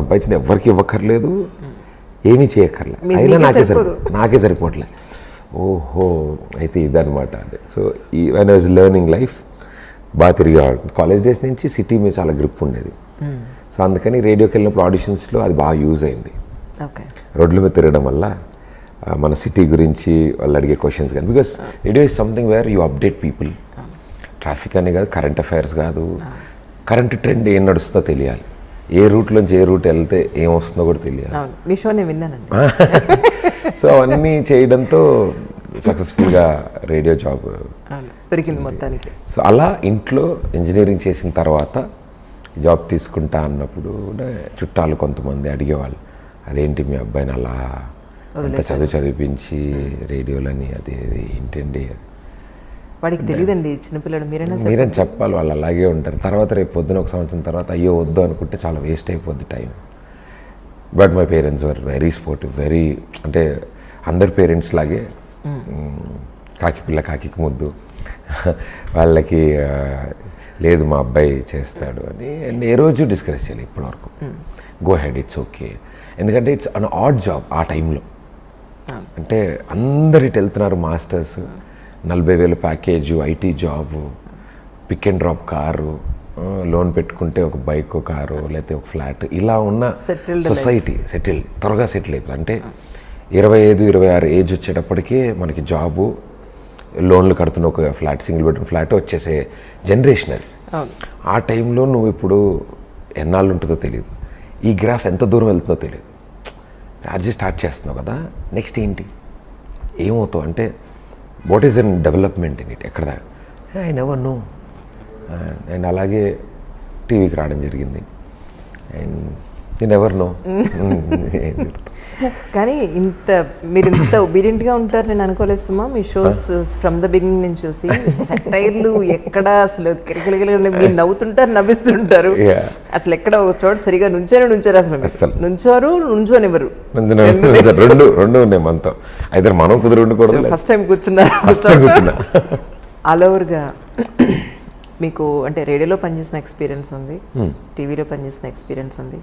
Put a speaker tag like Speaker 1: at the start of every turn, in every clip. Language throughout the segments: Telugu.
Speaker 1: సంపాదించింది ఎవరికి ఇవ్వక్కర్లేదు, ఏమీ చేయక్కర్లే, అయినా నాకే సరిపోవట్లే. ఓహో, అయితే ఇదనమాట అండి. సో ఈ when I was learning life బాగా తిరిగేవాడు. కాలేజ్ డేస్ నుంచి సిటీ మీద చాలా గ్రిప్ ఉండేది. సో అందుకని రేడియోకి వెళ్ళినప్పుడు ఆడిషన్స్లో అది బాగా యూజ్ అయింది. రోడ్ల మీద తిరగడం వల్ల మన సిటీ గురించి వాళ్ళు అడిగే క్వశ్చన్స్ కానీ, because radio is something where you update people. Traffic అనే కాదు, కరెంట్ అఫైర్స్ కాదు, కరెంట్ ట్రెండ్ ఏం నడుస్తుందో తెలియాలి, ఏ రూట్లోంచి ఏ రూట్ వెళ్తే ఏం వస్తుందో కూడా తెలియాలి.
Speaker 2: మీ షో నేను విన్నానండి.
Speaker 1: సో అవన్నీ చేయడంతో సక్సెస్ఫుల్గా రేడియో జాబ్
Speaker 2: దొరికింది మొత్తానికి.
Speaker 1: సో అలా ఇంట్లో ఇంజనీరింగ్ చేసిన తర్వాత జాబ్ తీసుకుంటా అన్నప్పుడు చుట్టాలు కొంతమంది అడిగేవాళ్ళు, అదేంటి మీ అబ్బాయిని అలా అంత చదివించి రేడియోలని అది ఏంటండి,
Speaker 2: వాడికి తెలియదండి చిన్నపిల్లడు,
Speaker 1: మీరేం చెప్పాలి, వాళ్ళు అలాగే ఉంటారు. తర్వాత రేపు పొద్దున ఒక సంవత్సరం తర్వాత అయ్యో వద్దు అనుకుంటే చాలా వేస్ట్ అయిపోద్ది time. But my parents were very supportive, very, అంటే అందరి పేరెంట్స్ లాగే కాకి పిల్ల కాకి ముద్దు, వాళ్ళకి లేదు మా అబ్బాయి చేస్తాడు అని. అండ్ ఏ రోజు డిస్కస్ చేయాలి ఇప్పటివరకు, గో హెడ్, ఇట్స్ ఓకే. ఎందుకంటే ఇట్స్ అన్ ఆడ్ జాబ్ ఆ టైంలో. అంటే అందరిటి వెళ్తున్నారు masters, 40,000 package, IT job, pick and drop car, loan పెట్టుకుంటే ఒక బైక్ కారు లేకపోతే ఒక ఫ్లాట్, ఇలా ఉన్న సొసైటీ సెటిల్, త్వరగా సెటిల్ అయిపోతుంది. అంటే 25-26 ఏజ్ వచ్చేటప్పటికే మనకి జాబు, లోన్లు కడుతున్న ఒక ఫ్లాట్, సింగిల్ బెడ్రూమ్ ఫ్లాట్ వచ్చేసే జనరేషన్ అది. ఆ టైంలో నువ్వు ఇప్పుడు ఎన్నాళ్ళు ఉంటుందో తెలియదు, ఈ గ్రాఫ్ ఎంత దూరం వెళ్తుందో తెలియదు. ఆర్జీ స్టార్ట్ చేస్తున్నావు కదా, నెక్స్ట్ ఏంటి ఏమవుతావు అంటే what is an development in it, ఎక్కడ దాకా ఐ నెవర్ నో. అండ్ అలాగే టీవీకి రావడం జరిగింది, అండ్ యూ నెవర్ నో.
Speaker 2: కానీ మీరు ఇంత ఒబీడియంట్గా ఉంటారు నేను అనుకోలేదు సుమా. మీ షోస్ ఫ్రమ్ ద బిగినింగ్ నుంచి చూసి సెటైర్లు ఎక్కడ అసలు మీరు నవ్వుతుంటారు, నవ్విస్తుంటారు, అసలు ఎక్కడ ఒక చోట సరిగా నుంచారు, అసలు నుంచోనివ్వరు.
Speaker 1: రెండు ఉన్నాయి మనతో, అయితే మనం కుదరకూడదు.
Speaker 2: ఫస్ట్ టైం కూర్చున్నా ఆల్ ఓవర్గా. మీకు అంటే రేడియోలో పనిచేసిన ఎక్స్పీరియన్స్ ఉంది, టీవీలో పనిచేసిన ఎక్స్పీరియన్స్ ఉంది,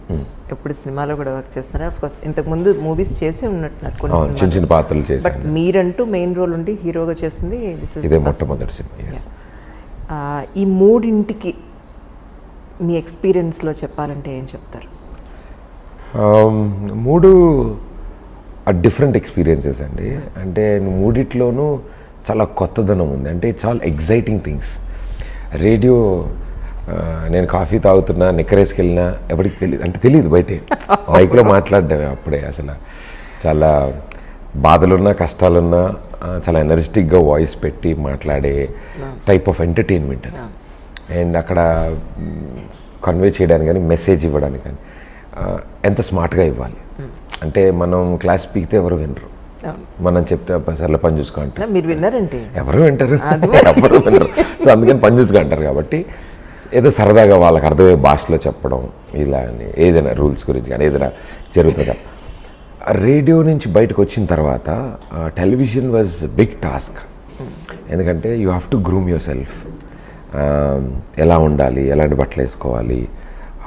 Speaker 2: ఎప్పుడు సినిమాలో కూడా వర్క్ చేస్తున్నారు. అఫ్ కోర్స్ ఇంతకుముందు మూవీస్ చేసి ఉన్నట్టున్నారు కొన్ని
Speaker 1: చిన్న చిన్న పాత్రలు చేసి,
Speaker 2: బట్ మీరంటూ మెయిన్ రోల్ ఉండి హీరోగా చేసింది
Speaker 1: మొట్టమొదటి సినిమా.
Speaker 2: ఈ మూడింటికి మీ ఎక్స్పీరియన్స్లో చెప్పాలంటే ఏం చెప్తారు?
Speaker 1: మూడు డిఫరెంట్ ఎక్స్పీరియన్సెస్ అండి. అంటే మూడిట్లోనూ చాలా కొత్తదనం ఉంది. అంటే it's all exciting things. Radio నేను కాఫీ తాగుతున్నా, నిక్కరేసుకెళ్ళినా ఎవరికి తెలియదు, అంటే తెలియదు బయటే, మైక్లో మాట్లాడడమే. అప్పుడే అసలు చాలా బాధలున్నా కష్టాలున్నా చాలా ఎనర్జెటిక్గా వాయిస్ పెట్టి మాట్లాడే టైప్ ఆఫ్ ఎంటర్టైన్మెంట్. అండ్ అక్కడ కన్వే చేయడానికి కానీ మెసేజ్ ఇవ్వడానికి కానీ ఎంత స్మార్ట్గా ఇవ్వాలి. అంటే మనం క్లాస్ పీకితే ఎవరు వినరు, మనం చెప్తే సర్లే పని చూసుకో అంటారు.
Speaker 2: మీరు విన్నారంటే
Speaker 1: ఎవరు వింటారు, ఎవరు వినరు. సో అందుకని పని చూసుకో అంటారు. కాబట్టి ఏదో సరదాగా వాళ్ళకి అర్థమయ్యే భాషలో చెప్పడం, ఇలా అని ఏదైనా రూల్స్ గురించి కానీ ఏదైనా జరుగుతుందా. రేడియో నుంచి బయటకు వచ్చిన తర్వాత టెలివిజన్ వాజ్ బిగ్ టాస్క్. ఎందుకంటే you have to groom your self. ఎలా ఉండాలి, ఎలాంటి బట్టలు వేసుకోవాలి,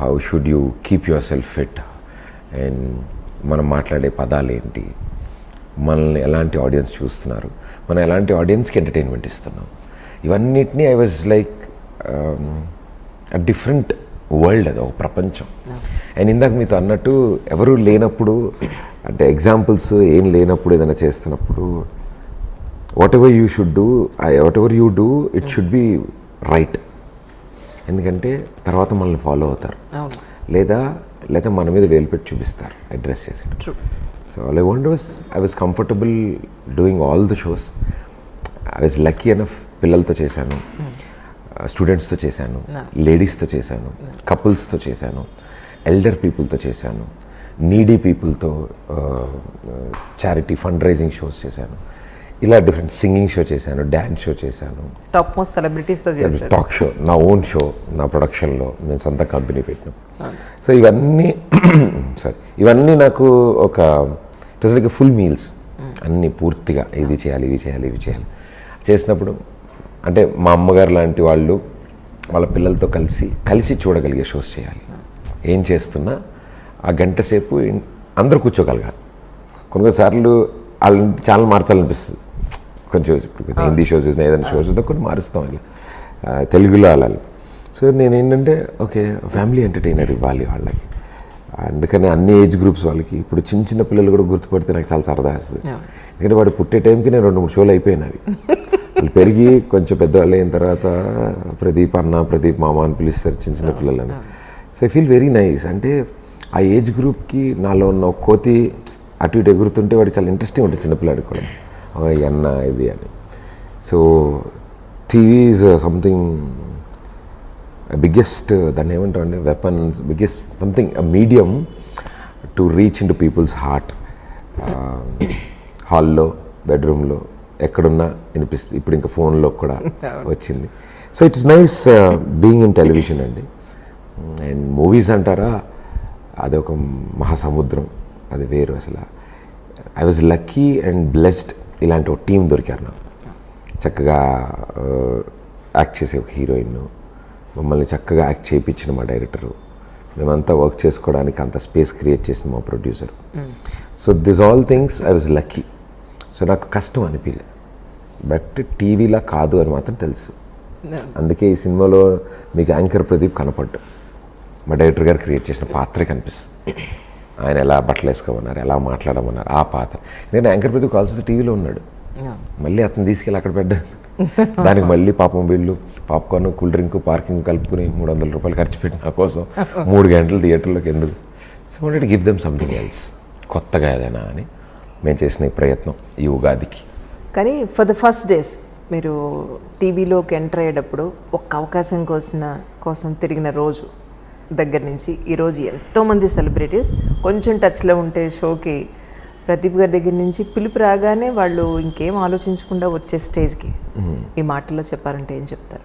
Speaker 1: how should you keep your self fit, and మనం మాట్లాడే పదాలు ఏంటి, మనల్ని ఎలాంటి ఆడియన్స్ చూస్తున్నారు, మనం ఎలాంటి ఆడియన్స్కి ఎంటర్టైన్మెంట్ ఇస్తున్నాం, ఇవన్నిటినీ I was like different world, అది ఒక ప్రపంచం. అండ్ ఇందాక మీతో అన్నట్టు ఎవరు లేనప్పుడు, అంటే ఎగ్జాంపుల్స్ ఏం లేనప్పుడు ఏదైనా చేస్తున్నప్పుడు what ever you should do, what ever you do it should be right. ఎందుకంటే తర్వాత మనల్ని ఫాలో అవుతారు, లేదా మన మీద వేలు పెట్టి చూపిస్తారు అడ్రస్ చేసి. So all I want was I was comfortable doing all the shows. I was lucky enough. పిల్లలతో చేశాను, స్టూడెంట్స్తో చేశాను, లేడీస్తో చేశాను, కపుల్స్తో చేశాను, ఎల్డర్ పీపుల్తో చేశాను, నీడీ పీపుల్తో చారిటీ ఫండ్ రైజింగ్ షోస్ చేశాను. ఇలా డిఫరెంట్ సింగింగ్ షో చేశాను, డ్యాన్స్ షో చేశాను,
Speaker 2: టాప్ మోస్ట్ సెలబ్రిటీస్తో చేశాను,
Speaker 1: టాక్ షో, నా ఓన్ షో, నా ప్రొడక్షన్లో నేను సొంత కంపెనీ పెట్టిన. సో ఇవన్నీ నాకు ఒక it was like full meals. అన్నీ పూర్తిగా ఇది చేయాలి, ఇవి చేయాలి, ఇవి చేయాలి చేసినప్పుడు, అంటే మా అమ్మగారు లాంటి వాళ్ళు వాళ్ళ పిల్లలతో కలిసి చూడగలిగే షోస్ చేయాలి. ఏం చేస్తున్నా ఆ గంట సేపు అందరూ కూర్చోగలగాలి. కొన్నిసార్లు వాళ్ళ ఛానల్ మార్చాలనిపిస్తుంది. కొంచెం ఇప్పుడు హిందీ షోస్ చూసినా ఏదైనా షోస్ చూసినా కొన్ని మారుస్తాం ఇలా తెలుగులో అలా. సో నేను ఏంటంటే ఓకే ఫ్యామిలీ ఎంటర్టైనర్ ఇవ్వాలి వాళ్ళకి, అందుకని అన్ని ఏజ్ గ్రూప్స్ వాళ్ళకి. ఇప్పుడు చిన్న చిన్న పిల్లలు కూడా గుర్తుపడితే నాకు చాలా సరదా వస్తుంది. ఎందుకంటే వాడు పుట్టే టైంకి నేను 2-3 షోలు అయిపోయినవి. వాళ్ళు పెరిగి కొంచెం పెద్దవాళ్ళు అయిన తర్వాత ప్రదీప్ అన్న, ప్రదీప్ మామ అని పిలుస్తారు చిన్న చిన్న పిల్లలని. So I feel very nice. అంటే ఆ ఏజ్ గ్రూప్కి నాలో ఉన్న కోతి అటు ఇటు ఎగురుతుంటే వాడికి చాలా ఇంట్రెస్టింగ్ ఉంటుంది చిన్నపిల్లాడికి కూడా, అన్న ఇది అని. So TV is something biggest, దాన్ని ఏమంటామండి, weapons, biggest something medium to reach in to people's heart. హాల్లో, బెడ్రూమ్లో ఎక్కడున్నా వినిపిస్తుంది. ఇప్పుడు ఇంకా ఫోన్లో కూడా వచ్చింది. So it's nice being in television అండి. అండ్ మూవీస్ అంటారా, అదొక మహాసముద్రం, అది వేరు అసలు. I was lucky and blessed, ఇలాంటి ఒక టీం దొరికారు నాకు. చక్కగా యాక్ట్ చేసే ఒక హీరోయిన్, మమ్మల్ని చక్కగా యాక్ట్ చేయించిన మా డైరెక్టరు, మేమంతా వర్క్ చేసుకోవడానికి అంత స్పేస్ క్రియేట్ చేసిన మా producer. So this all things I was lucky. So నాకు కష్టం అనిపించలే, బట్ టీవీలా కాదు అని మాత్రం తెలుసు. అందుకే ఈ సినిమాలో మీకు యాంకర్ ప్రదీప్ కనపడ్డు, మా డైరెక్టర్ గారు క్రియేట్ చేసిన పాత్రే కనిపిస్తుంది. ఆయన ఎలా బట్టలు వేసుకోమన్నారు, ఎలా మాట్లాడమన్నారు, ఆ పాత్ర. ఎందుకంటే యాంకర్ ప్రదీప్ కావాల్సి టీవీలో ఉన్నాడు, మళ్ళీ అతను తీసుకెళ్ళి అక్కడ పెట్టాను. దానికి మళ్ళీ పాపం వీళ్ళు పాప్కార్న్, కూల్ డ్రింక్, పార్కింగ్ కలుపుకుని 300 రూపాయలు ఖర్చు పెట్టి నా కోసం 3 గంటలు థియేటర్లోకి ఎందుకు. So wanted give them something else, కొత్తగా ఏదైనా అని మేము చేసిన ఈ ప్రయత్నం ఈ ఉగాదికి.
Speaker 2: కానీ ఫర్ ద ఫస్ట్ డేస్ మీరు టీవీలోకి ఎంటర్ అయ్యేటప్పుడు ఒక్క అవకాశం కోసం తిరిగిన రోజు దగ్గర నుంచి ఈరోజు ఎంతోమంది సెలబ్రిటీస్ కొంచెం టచ్లో ఉంటే షోకి ప్రదీప్ గారి దగ్గర నుంచి పిలుపు రాగానే వాళ్ళు ఇంకేం ఆలోచించకుండా వచ్చే స్టేజ్కి ఈ మాటల్లో చెప్పారంటే ఏం చెప్తారు?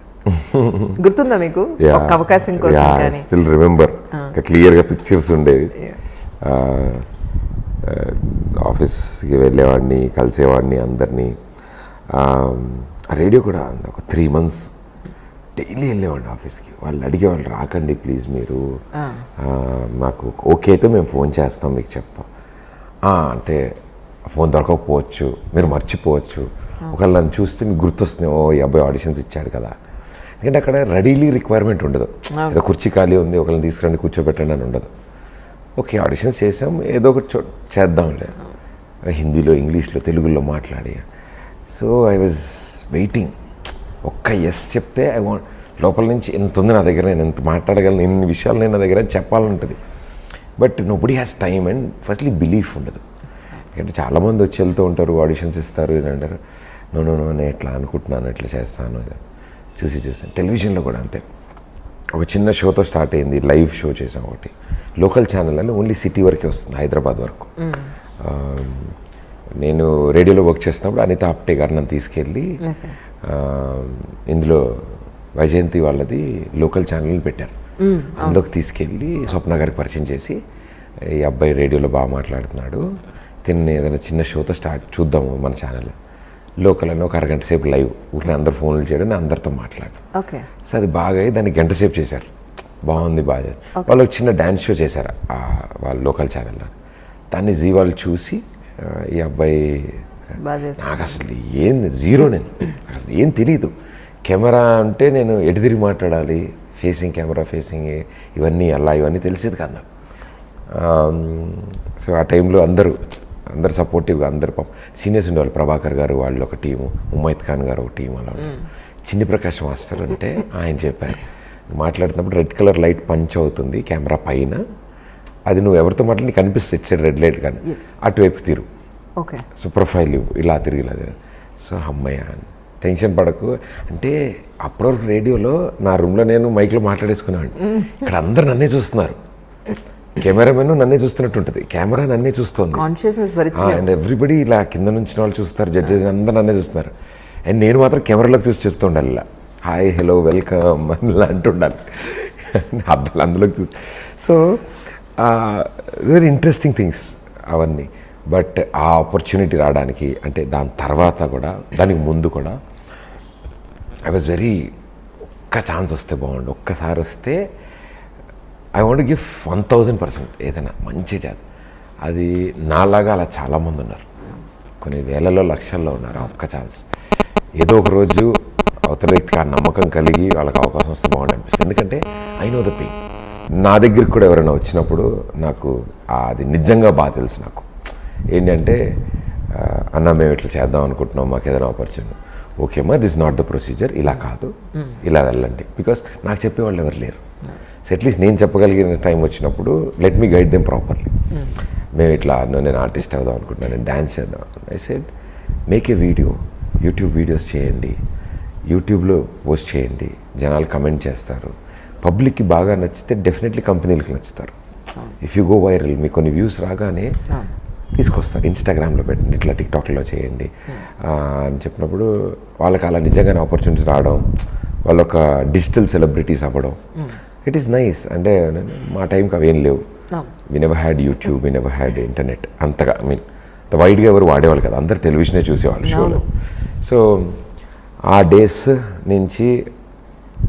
Speaker 2: గుర్తుందా మీకు ఒక్క అవకాశం కోసం? కానీ
Speaker 1: స్టిల్ రిమెంబర్, క్లియర్గా పిక్చర్స్ ఉండేవి. ఆఫీస్కి వెళ్ళేవాడిని, కలిసేవాడిని అందరినీ. రేడియో కూడా ఒక 3 months డైలీ వెళ్ళేవాడిని ఆఫీస్కి. వాళ్ళు అడిగేవాళ్ళు, రాకండి ప్లీజ్ మీరు, మాకు ఓకే అయితే మేము ఫోన్ చేస్తాం, మీకు చెప్తాం. అంటే ఫోన్ దొరకకపోవచ్చు, మీరు మర్చిపోవచ్చు, ఒకవేళ నన్ను చూస్తే మీకు గుర్తొస్తుంది, ఓ ఈ అబ్బాయి ఆడిషన్స్ ఇచ్చాడు కదా. ఎందుకంటే అక్కడ రెడీలీ రిక్వైర్మెంట్ ఉండదు, ఏదో కుర్చీ ఖాళీ ఉంది ఒకళ్ళని తీసుకురండి కూర్చోబెట్టండి అని ఉండదు. ఓకే ఆడిషన్స్ చేసాం, ఏదో ఒకటి చేద్దాంలే, హిందీలో, ఇంగ్లీష్లో, తెలుగులో మాట్లాడి. సో ఐ వాజ్ వెయిటింగ్, ఒక్క ఎస్ చెప్తే ఐ వాంట్, లోపల నుంచి ఎంత ఉంది నా దగ్గర, నేను ఎంత మాట్లాడగలను, ఎన్ని విషయాలు నేను నా దగ్గర చెప్పాలంటుంది. But nobody has time and firstly belief ఉండదు. ఎందుకంటే చాలామంది వచ్చి వెళ్తూ ఉంటారు, ఆడిషన్స్ ఇస్తారు, ఇది అంటారు. నో నేను ఎట్లా అనుకుంటున్నాను, ఎట్లా చేస్తాను, చూసాను. టెలివిజన్లో కూడా అంతే. ఒక చిన్న షోతో స్టార్ట్ అయింది, లైవ్ షో చేసాం ఒకటి, లోకల్ ఛానల్ అని, ఓన్లీ సిటీ వరకే వస్తుంది, హైదరాబాద్ వరకు. నేను రేడియోలో వర్క్ చేస్తున్నప్పుడు అనిత ఆప్టే గారు నన్ను తీసుకెళ్ళి ఇందులో వైజయంతి వాళ్ళది లోకల్ ఛానల్ పెట్టారు. అందులోకి తీసుకెళ్ళి స్వప్న గారికి పరిచయం చేసి, ఈ అబ్బాయి రేడియోలో బాగా మాట్లాడుతున్నాడు, తిని ఏదైనా చిన్న షోతో స్టార్ట్ చూద్దాము మన ఛానల్, లోకల్ అని ఒక అరగంట సేపు లైవ్, ఊరిని అందరు ఫోన్లు చేయడం, నేను అందరితో మాట్లాడు. సో అది బాగా దాన్ని గంట సేపు చేశారు, బాగుంది బాగా. వాళ్ళు చిన్న డ్యాన్స్ షో చేశారు వాళ్ళ లోకల్ ఛానల్లో. దాన్ని జీ వాళ్ళు చూసి, ఈ అబ్బాయి, నాకు అసలు జీరో, నేను ఏం తెలీదు. కెమెరా అంటే నేను ఎటు తిరిగి మాట్లాడాలి, ఫేసింగ్ కెమెరా, ఫేసింగ్ ఇవన్నీ తెలిసేది కాదు నాకు. సో ఆ టైంలో అందరూ సపోర్టివ్గా, అందరు సీనియర్స్ ఉండేవాళ్ళు, ప్రభాకర్ గారు వాళ్ళు ఒక టీము, ఉమైద్ ఖాన్ గారు ఒక టీం, అలా చిన్ని ప్రకాష్ మాస్టర్ అంటే ఆయన చెప్పారు, మాట్లాడుతున్నప్పుడు రెడ్ కలర్ లైట్ పంచ్ అవుతుంది కెమెరా పైన, అది నువ్వు ఎవరితో మాట్లాడి నీకు కనిపిస్తుంది ఇటు సైడ్ రెడ్ లైట్, కానీ అటువైపు తిరుగు, సో ప్రొఫైల్ ఇలా తిరిగి ఇలా. సో అమ్మయ్య టెన్షన్ పడకు అంటే. అప్పటివరకు రేడియోలో నా రూమ్లో నేను మైక్లో మాట్లాడేసుకున్నాను, ఇక్కడ అందరు నన్నే చూస్తున్నారు, కెమెరామెన్ నన్నే చూస్తున్నట్టు ఉంటుంది, కెమెరా నన్నే చూస్తుంది, అండ్ ఎవ్రీబడి ఇలా కింద నుంచి వాళ్ళు చూస్తారు, జడ్జెస్ అందరు నన్నే చూస్తున్నారు. అండ్ నేను మాత్రం కెమెరాలోకి చూసి చెప్తుండాలి, ఇలా హాయ్ హలో వెల్కమ్ అని ఇలా అంటుండాలి, అబ్బాయిలు అందులోకి చూసి. సో వెరీ ఇంట్రెస్టింగ్ థింగ్స్ అవన్నీ. బట్ ఆ ఆపర్చునిటీ రావడానికి, అంటే దాని తర్వాత కూడా, దానికి ముందు కూడా ఐ వాజ్ వెరీ, ఒక్క ఛాన్స్ వస్తే బాగుండు, ఒక్కసారి వస్తే ఐ వాంట్ గివ్ 1000% ఏదైనా మంచి చేద్దాం. అది నాలాగా అలా చాలామంది ఉన్నారు, కొన్ని వేలలో లక్షల్లో ఉన్నారు. ఆ ఒక్క ఛాన్స్ ఏదో ఒక రోజు అవతల వ్యక్తికి ఆ నమ్మకం కలిగి వాళ్ళకి అవకాశం వస్తే బాగుంది అనిపిస్తుంది. ఎందుకంటే ఐ నో ద పెయిన్. నా దగ్గరికి కూడా ఎవరైనా వచ్చినప్పుడు నాకు అది నిజంగా బాగా తెలుసు. నాకు ఏంటంటే అన్న మేము ఇట్లా చేద్దాం అనుకుంటున్నాం, మాకు ఏదైనా ఆపర్చునిటీ, ఓకేమ్మా దిస్ నాట్ ద ప్రొసీజర్, ఇలా కాదు ఇలా వెళ్ళండి. బికాస్ నాకు చెప్పేవాళ్ళు ఎవరు లేరు. సో అట్లీస్ట్ నేను చెప్పగలిగిన టైం వచ్చినప్పుడు let me guide them properly. మేము ఇట్లా నేను ఆర్టిస్ట్ అవుదాం అనుకుంటున్నాను, నేను డ్యాన్స్ చేద్దాం. I said make a video, YouTube videos చేయండి, యూట్యూబ్లో పోస్ట్ చేయండి, జనాలు కమెంట్ చేస్తారు, పబ్లిక్కి బాగా నచ్చితే డెఫినెట్లీ కంపెనీలకు నచ్చుతారు. ఇఫ్ యూ గో వైరల్, మీకు కొన్ని వ్యూస్ రాగానే తీసుకొస్తారు, ఇన్స్టాగ్రామ్లో పెట్టండి, ఇట్లా టిక్టాక్లో చేయండి అని చెప్పినప్పుడు వాళ్ళకి అలా నిజంగానే ఆపర్చునిటీస్ రావడం, వాళ్ళు ఒక డిజిటల్ సెలబ్రిటీస్ అవ్వడం, ఇట్ ఈస్ నైస్. అంటే మా టైంకి అవేం లేవు. We never had YouTube, we never had internet అంతగా. ఐ మీన్ వైడ్గా ఎవరు వాడేవాళ్ళు కదా, అందరు టెలివిజనే చూసేవాళ్ళు షోలో. సో ఆ డేస్ నుంచి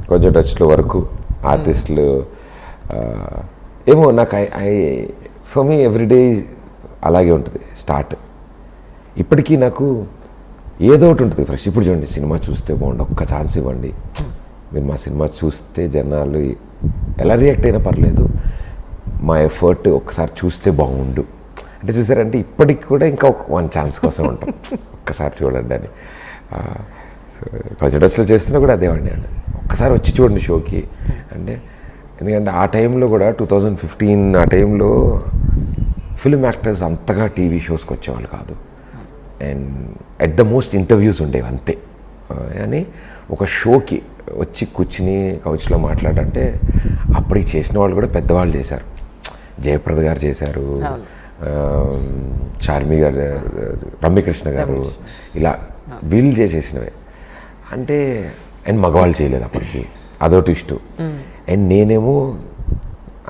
Speaker 1: కొంచెం టచ్లో వరకు ఆర్టిస్టులు ఏమో నాకు ఫర్ మీ ఎవ్రీడే అలాగే ఉంటుంది స్టార్ట్. ఇప్పటికీ నాకు ఏదో ఒకటి ఉంటుంది ఫ్రెష్. ఇప్పుడు చూడండి, సినిమా చూస్తే బాగుండు, ఒక్క ఛాన్స్ ఇవ్వండి, మీరు మా సినిమా చూస్తే జనాలు ఎలా రియాక్ట్ అయినా పర్లేదు, మా ఎఫర్ట్ ఒక్కసారి చూస్తే బాగుండు అంటే చూసారంటే ఇప్పటికి కూడా ఇంకా ఒక 1 ఛాన్స్ కోసం ఉంటాం, ఒక్కసారి చూడండి అని. సో కొంచెం డస్లో చేస్తున్నా కూడా అదేవాడిని అండి, ఒక్కసారి వచ్చి చూడండి షోకి అంటే. ఎందుకంటే ఆ టైంలో కూడా 2015 ఆ టైంలో ఫిల్మ్ యాక్టర్స్ అంతగా టీవీ షోస్కి వచ్చేవాళ్ళు కాదు. And at the most interviews ఉండేవి అంతే. అని ఒక షోకి వచ్చి కూర్చుని కౌచ్లో మాట్లాడంటే అప్పటికి చేసిన వాళ్ళు కూడా పెద్దవాళ్ళు చేశారు. జయప్రద గారు చేశారు, చార్మి గారు, రమ్యకృష్ణ గారు, ఇలా వీళ్ళు చేసేసినవే అంటే. అండ్ మగవాళ్ళు చేయలేదు అప్పటికి, అదొకటి ఇష్టం. అండ్ నేనేమో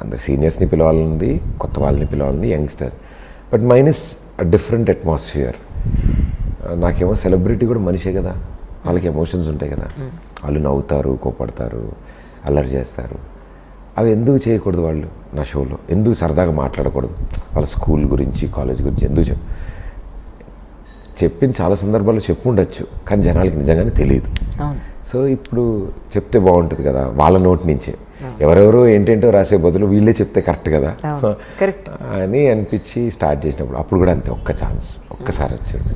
Speaker 1: అందరు సీనియర్స్ని పిలవాలనుంది, కొత్త వాళ్ళని పిలవాలనుంది, youngsters. But minus different atmosphere. నాకేమో సెలబ్రిటీ కూడా మనిషే కదా, వాళ్ళకి ఎమోషన్స్ ఉంటాయి కదా, వాళ్ళు నవ్వుతారు, కోపడతారు, అల్లరి చేస్తారు. అవి ఎందుకు చేయకూడదు వాళ్ళు నా షోలో? ఎందుకు సరదాగా మాట్లాడకూడదు? వాళ్ళ స్కూల్ గురించి, కాలేజ్ గురించి ఎందుకు చెప్పిన చాలా సందర్భాల్లో చెప్పు ఉండొచ్చు, కానీ జనాలకి నిజంగానే తెలియదు. సో ఇప్పుడు చెప్తే బాగుంటుంది కదా వాళ్ళ నోటి నుంచే. ఎవరెవరో ఏంటంటో రాసే బదులు వీళ్ళే చెప్తే కరెక్ట్ కదా అని అనిపించి స్టార్ట్ చేసినప్పుడు అప్పుడు కూడా అంతే, ఒక్క ఛాన్స్, ఒక్కసారి వచ్చాడు.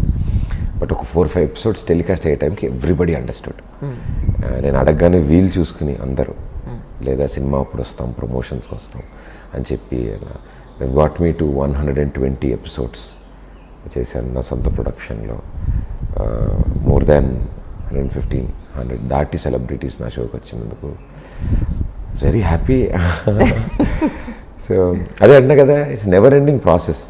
Speaker 1: బట్ ఒక 4-5 ఎపిసోడ్స్ టెలికాస్ట్ అయ్యే టైంకి ఎవ్రీబడి అండర్స్టూడ్. నేను అడగగానే వీలు చూసుకుని అందరూ, లేదా సినిమా అప్పుడు వస్తాం, ప్రమోషన్స్కి వస్తాం అని చెప్పి గాట్ మీ టు 120 ఎపిసోడ్స్ చేశాను నా సొంత ప్రొడక్షన్లో. మోర్ దాన్ 150-100 దాటి సెలబ్రిటీస్ నా షోకి వచ్చినందుకు వెరీ హ్యాపీ. సో అదే అన్నా కదా, ఇట్స్ నెవర్ ఎండింగ్ ప్రాసెస్.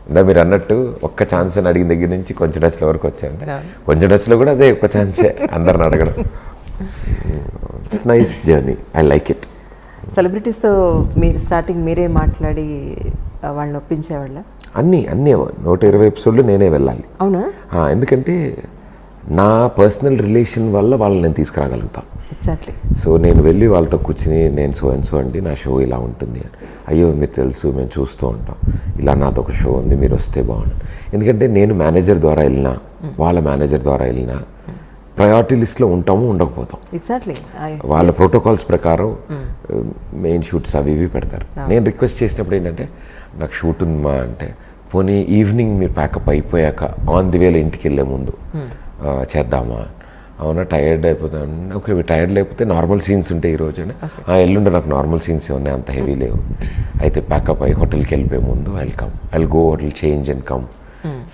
Speaker 1: అంటే మీరు అన్నట్టు ఒక్క ఛాన్స్ అని అడిగిన దగ్గర నుంచి కొంచెం డచ్లో వరకు వచ్చారంటే కొంచెం డచ్లో కూడా అదే ఒక్క ఛాన్సే అందరిని అడగడం. It's nice journey, I like it.
Speaker 2: సెలబ్రిటీస్తో మీరు స్టార్టింగ్ మీరే మాట్లాడి వాళ్ళని ఒప్పించేవాళ్ళ?
Speaker 1: అన్నీ 120 ఎపిసోడ్లు నేనే వెళ్ళాలి.
Speaker 2: అవునా?
Speaker 1: ఎందుకంటే నా పర్సనల్ రిలేషన్ వల్ల వాళ్ళని నేను తీసుకురాగలుగుతాను.
Speaker 2: ఎగ్జాక్ట్లీ.
Speaker 1: సో నేను వెళ్ళి వాళ్ళతో కూర్చుని నేను సో అండ్ సో అండి నా షో ఇలా ఉంటుంది, అయ్యో మీరు తెలుసు మేము చూస్తూ ఉంటాం, ఇలా నాదొక షో ఉంది మీరు వస్తే బాగుంది. ఎందుకంటే నేను మేనేజర్ ద్వారా వెళ్ళినా, వాళ్ళ మేనేజర్ ద్వారా వెళ్ళినా ప్రయారిటీ లిస్ట్లో ఉంటాము, ఉండకపోతాం.
Speaker 2: ఎగ్జాక్ట్లీ.
Speaker 1: వాళ్ళ ప్రోటోకాల్స్ ప్రకారం మెయిన్ షూట్స్ అవి ఇవి పెడతారు. నేను రిక్వెస్ట్ చేసినప్పుడు ఏంటంటే నాకు షూట్ ఉందమ్మా అంటే, పోనీ ఈవినింగ్ మీరు ప్యాకప్ అయిపోయాక ఆన్ ది వేలో ఇంటికి వెళ్ళే ముందు చేద్దామా? అవునా, టైర్డ్ అయిపోతాను. ఓకే, టైర్డ్ లేకపోతే నార్మల్ సీన్స్ ఉంటాయి ఈరోజు అని. ఎల్లుండి నాకు నార్మల్ సీన్స్ ఉన్నాయి, అంత హెవీ లేవు. అయితే ప్యాకప్ అయ్యి హోటల్కి వెళ్ళిపోయే ముందు I'll go hotel change and come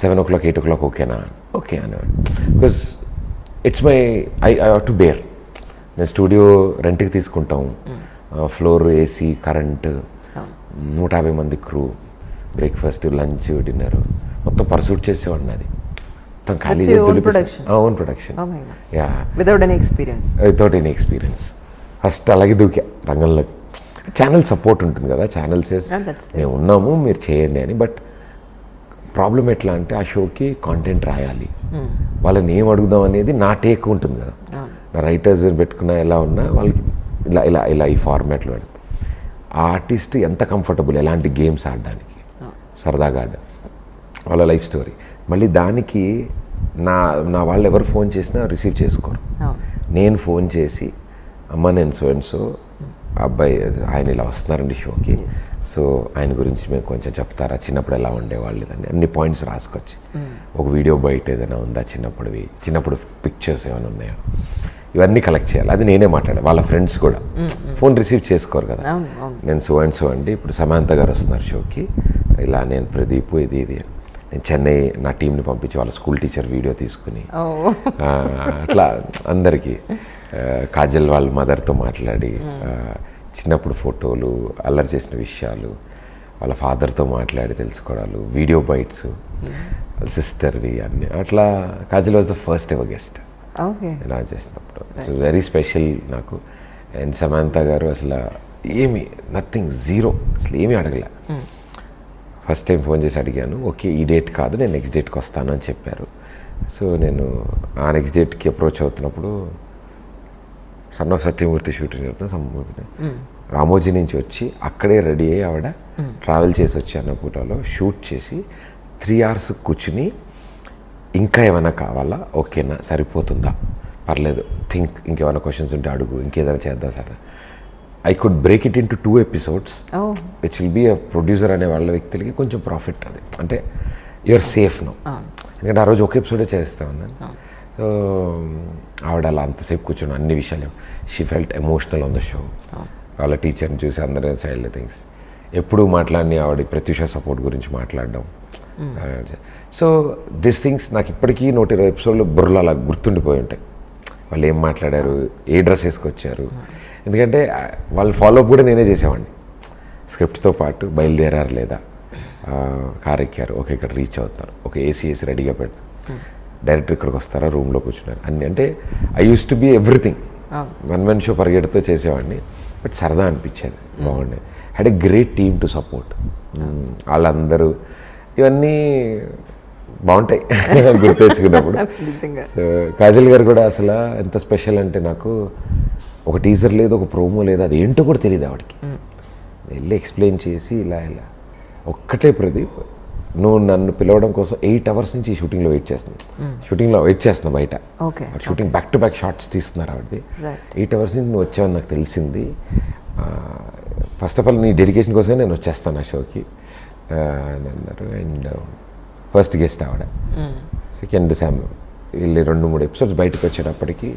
Speaker 1: 7 o'clock 8 o'clock ఓకేనా? ఓకే అనేవాడు. Because it's my I have to bear. నేను స్టూడియో రెంట్కి తీసుకుంటాం, ఫ్లోర్, ఏసీ, కరెంట్, 150 మంది క్రూ, బ్రేక్ఫాస్ట్, లంచ్, డిన్నర్ మొత్తం పర్సూట్ చేసేవాడిని. అది మొత్తం ఖాళీ own production. Yeah,
Speaker 2: without any experience.
Speaker 1: First అలాగే దూకా రంగంలోకి. ఛానల్ సపోర్ట్ ఉంటుంది కదా, ఛానల్స్ మేము ఉన్నాము మీరు చేయండి అని. బట్ ప్రాబ్లం ఎట్లా అంటే ఆ షోకి కాంటెంట్ రాయాలి, వాళ్ళని ఏం అడుగుదాం అనేది నా టేక్ ఉంటుంది కదా. నా రైటర్స్ పెట్టుకున్నా ఎలా ఉన్నా వాళ్ళకి ఇలా ఇలా ఇలా ఈ ఫార్మాట్లో ఆ ఆర్టిస్ట్ ఎంత కంఫర్టబుల్ ఎలాంటి గేమ్స్ ఆడడానికి, సరదాగా ఆడడం, వాళ్ళ లైఫ్ స్టోరీ. మళ్ళీ దానికి నా వాళ్ళు ఎవరు ఫోన్ చేసినా రిసీవ్ చేసుకోరు. నేను ఫోన్ చేసి అమ్మ నేను సో అండ్ సో అబ్బాయి ఆయన ఇలా వస్తున్నారండి షోకి, సో ఆయన గురించి మేము కొంచెం చెప్తారా, చిన్నప్పుడు ఎలా ఉండేవాళ్ళు అని అన్ని పాయింట్స్ రాసుకొచ్చి, ఒక వీడియో బయట ఏదైనా ఉందా చిన్నప్పుడు పిక్చర్స్ ఏమైనా ఉన్నాయా, ఇవన్నీ కలెక్ట్ చేయాలి. అది నేనే మాట్లాడాను. వాళ్ళ ఫ్రెండ్స్ కూడా ఫోన్ రిసీవ్ చేసుకోరు కదా. నేను సో అండ్ సో అండి, ఇప్పుడు సమాంత గారు వస్తున్నారు షోకి, ఇలా నేను ప్రదీప్ ఇది అని. నేను చెన్నై నా టీంని పంపించి వాళ్ళ స్కూల్ టీచర్ వీడియో తీసుకుని అట్లా అందరికీ, కాజల్ వాళ్ళ మదర్తో మాట్లాడి చిన్నప్పుడు ఫోటోలు, అల్లరి చేసిన విషయాలు, వాళ్ళ ఫాదర్తో మాట్లాడి తెలుసుకోవడాలు, వీడియో బైట్స్, వాళ్ళ సిస్టర్వి అన్నీ అట్లా. Kajal was the first ever guest ఇలా చేసినప్పుడు. ఇట్స్ వెరీ స్పెషల్ నాకు. అండ్ సమాంత గారు అసలు ఏమి నథింగ్, జీరో, అసలు ఏమీ అడగలే. ఫస్ట్ టైం ఫోన్ చేసి అడిగాను, ఓకే ఈ డేట్ కాదు నేను నెక్స్ట్ డేట్కి వస్తాను అని చెప్పారు. సో నేను ఆ నెక్స్ట్ డేట్కి అప్రోచ్ అవుతున్నప్పుడు సన్ ఆఫ్ సత్యమూర్తి షూటింగ్ జరుగుతుంది. రామోజీ నుంచి వచ్చి అక్కడే రెడీ అయ్యి ఆవిడ ట్రావెల్ చేసి వచ్చి అన్నపూటలో షూట్ చేసి 3 hours కూర్చుని, ఇంకా ఏమైనా కావాలా, ఓకేనా, సరిపోతుందా, పర్లేదు, థింక్, ఇంకేమైనా క్వశ్చన్స్ ఉంటే అడుగు, ఇంకేదైనా చేద్దాం sir. I could break it in to 2 episodes, which will be a producer అనే వాళ్ళ వ్యక్తులకి కొంచెం ప్రాఫిట్. అది అంటే యూఆర్ సేఫ్ నో, ఎందుకంటే ఆ రోజు ఒక ఎపిసోడే చేస్తా ఉన్నాను. సో ఆవిడ అలా అంతసేపు కూర్చొని అన్ని విషయాలు, she felt emotional on the show. వాళ్ళ టీచర్ని చూసి అందరూ సైడ్ థింగ్స్ ఎప్పుడు మాట్లాడి ఆవిడ ప్రత్యూష సపోర్ట్ గురించి మాట్లాడడం. సో దిస్ థింగ్స్ నాకు ఇప్పటికీ 120 episodes బుర్రలో అలా గుర్తుండిపోయి ఉంటాయి. వాళ్ళు ఏం మాట్లాడారు, ఏ డ్రెస్ వేసుకొచ్చారు, ఎందుకంటే వాళ్ళు ఫాలోఅప్ కూడా నేనే చేసేవాడిని. స్క్రిప్ట్తో పాటు బయలుదేరారు లేదా, కార్ ఎక్కారు, ఓకే ఇక్కడ రీచ్ అవుతారు, ఓకే ఏసీ రెడీగా పెట్టారు, డైరెక్టర్ ఇక్కడికి వస్తారా, రూమ్లో కూర్చున్నారు అన్నీ. అంటే I use to be everything. One show పరిగెడుతూ చేసేవాడిని, బట్ సరదా అనిపించేది, బాగుండేది. Had a great team to support. వాళ్ళందరూ ఇవన్నీ బాగుంటాయి గుర్తు తెచ్చుకున్నప్పుడు. సో కాజల్ గారు కూడా అసలు ఎంత స్పెషల్ అంటే, నాకు ఒక టీజర్ లేదు, ఒక ప్రోమో లేదు, అది ఏంటో కూడా తెలియదు ఆవిడకి. వెళ్ళి ఎక్స్ప్లెయిన్ చేసి ఇలా ఒక్కటే, ప్రదీప్ నువ్వు నన్ను పిలవడం కోసం 8 hours నుంచి షూటింగ్లో వెయిట్ చేస్తున్నా బయట. Shooting back to back shorts తీస్తున్నారు ఆవిడది. 8 hours నుంచి నువ్వు వచ్చావని నాకు తెలిసింది. ఫస్ట్ ఆఫ్ ఆల్ నీ డెడికేషన్ కోసమే నేను వచ్చేస్తాను ఆ షోకి అని అన్నారు. అండ్ ఫస్ట్ గెస్ట్ ఆవిడ. సెకండ్ శామ్ వీళ్ళు 2-3 episodes బయటకు వచ్చేటప్పటికి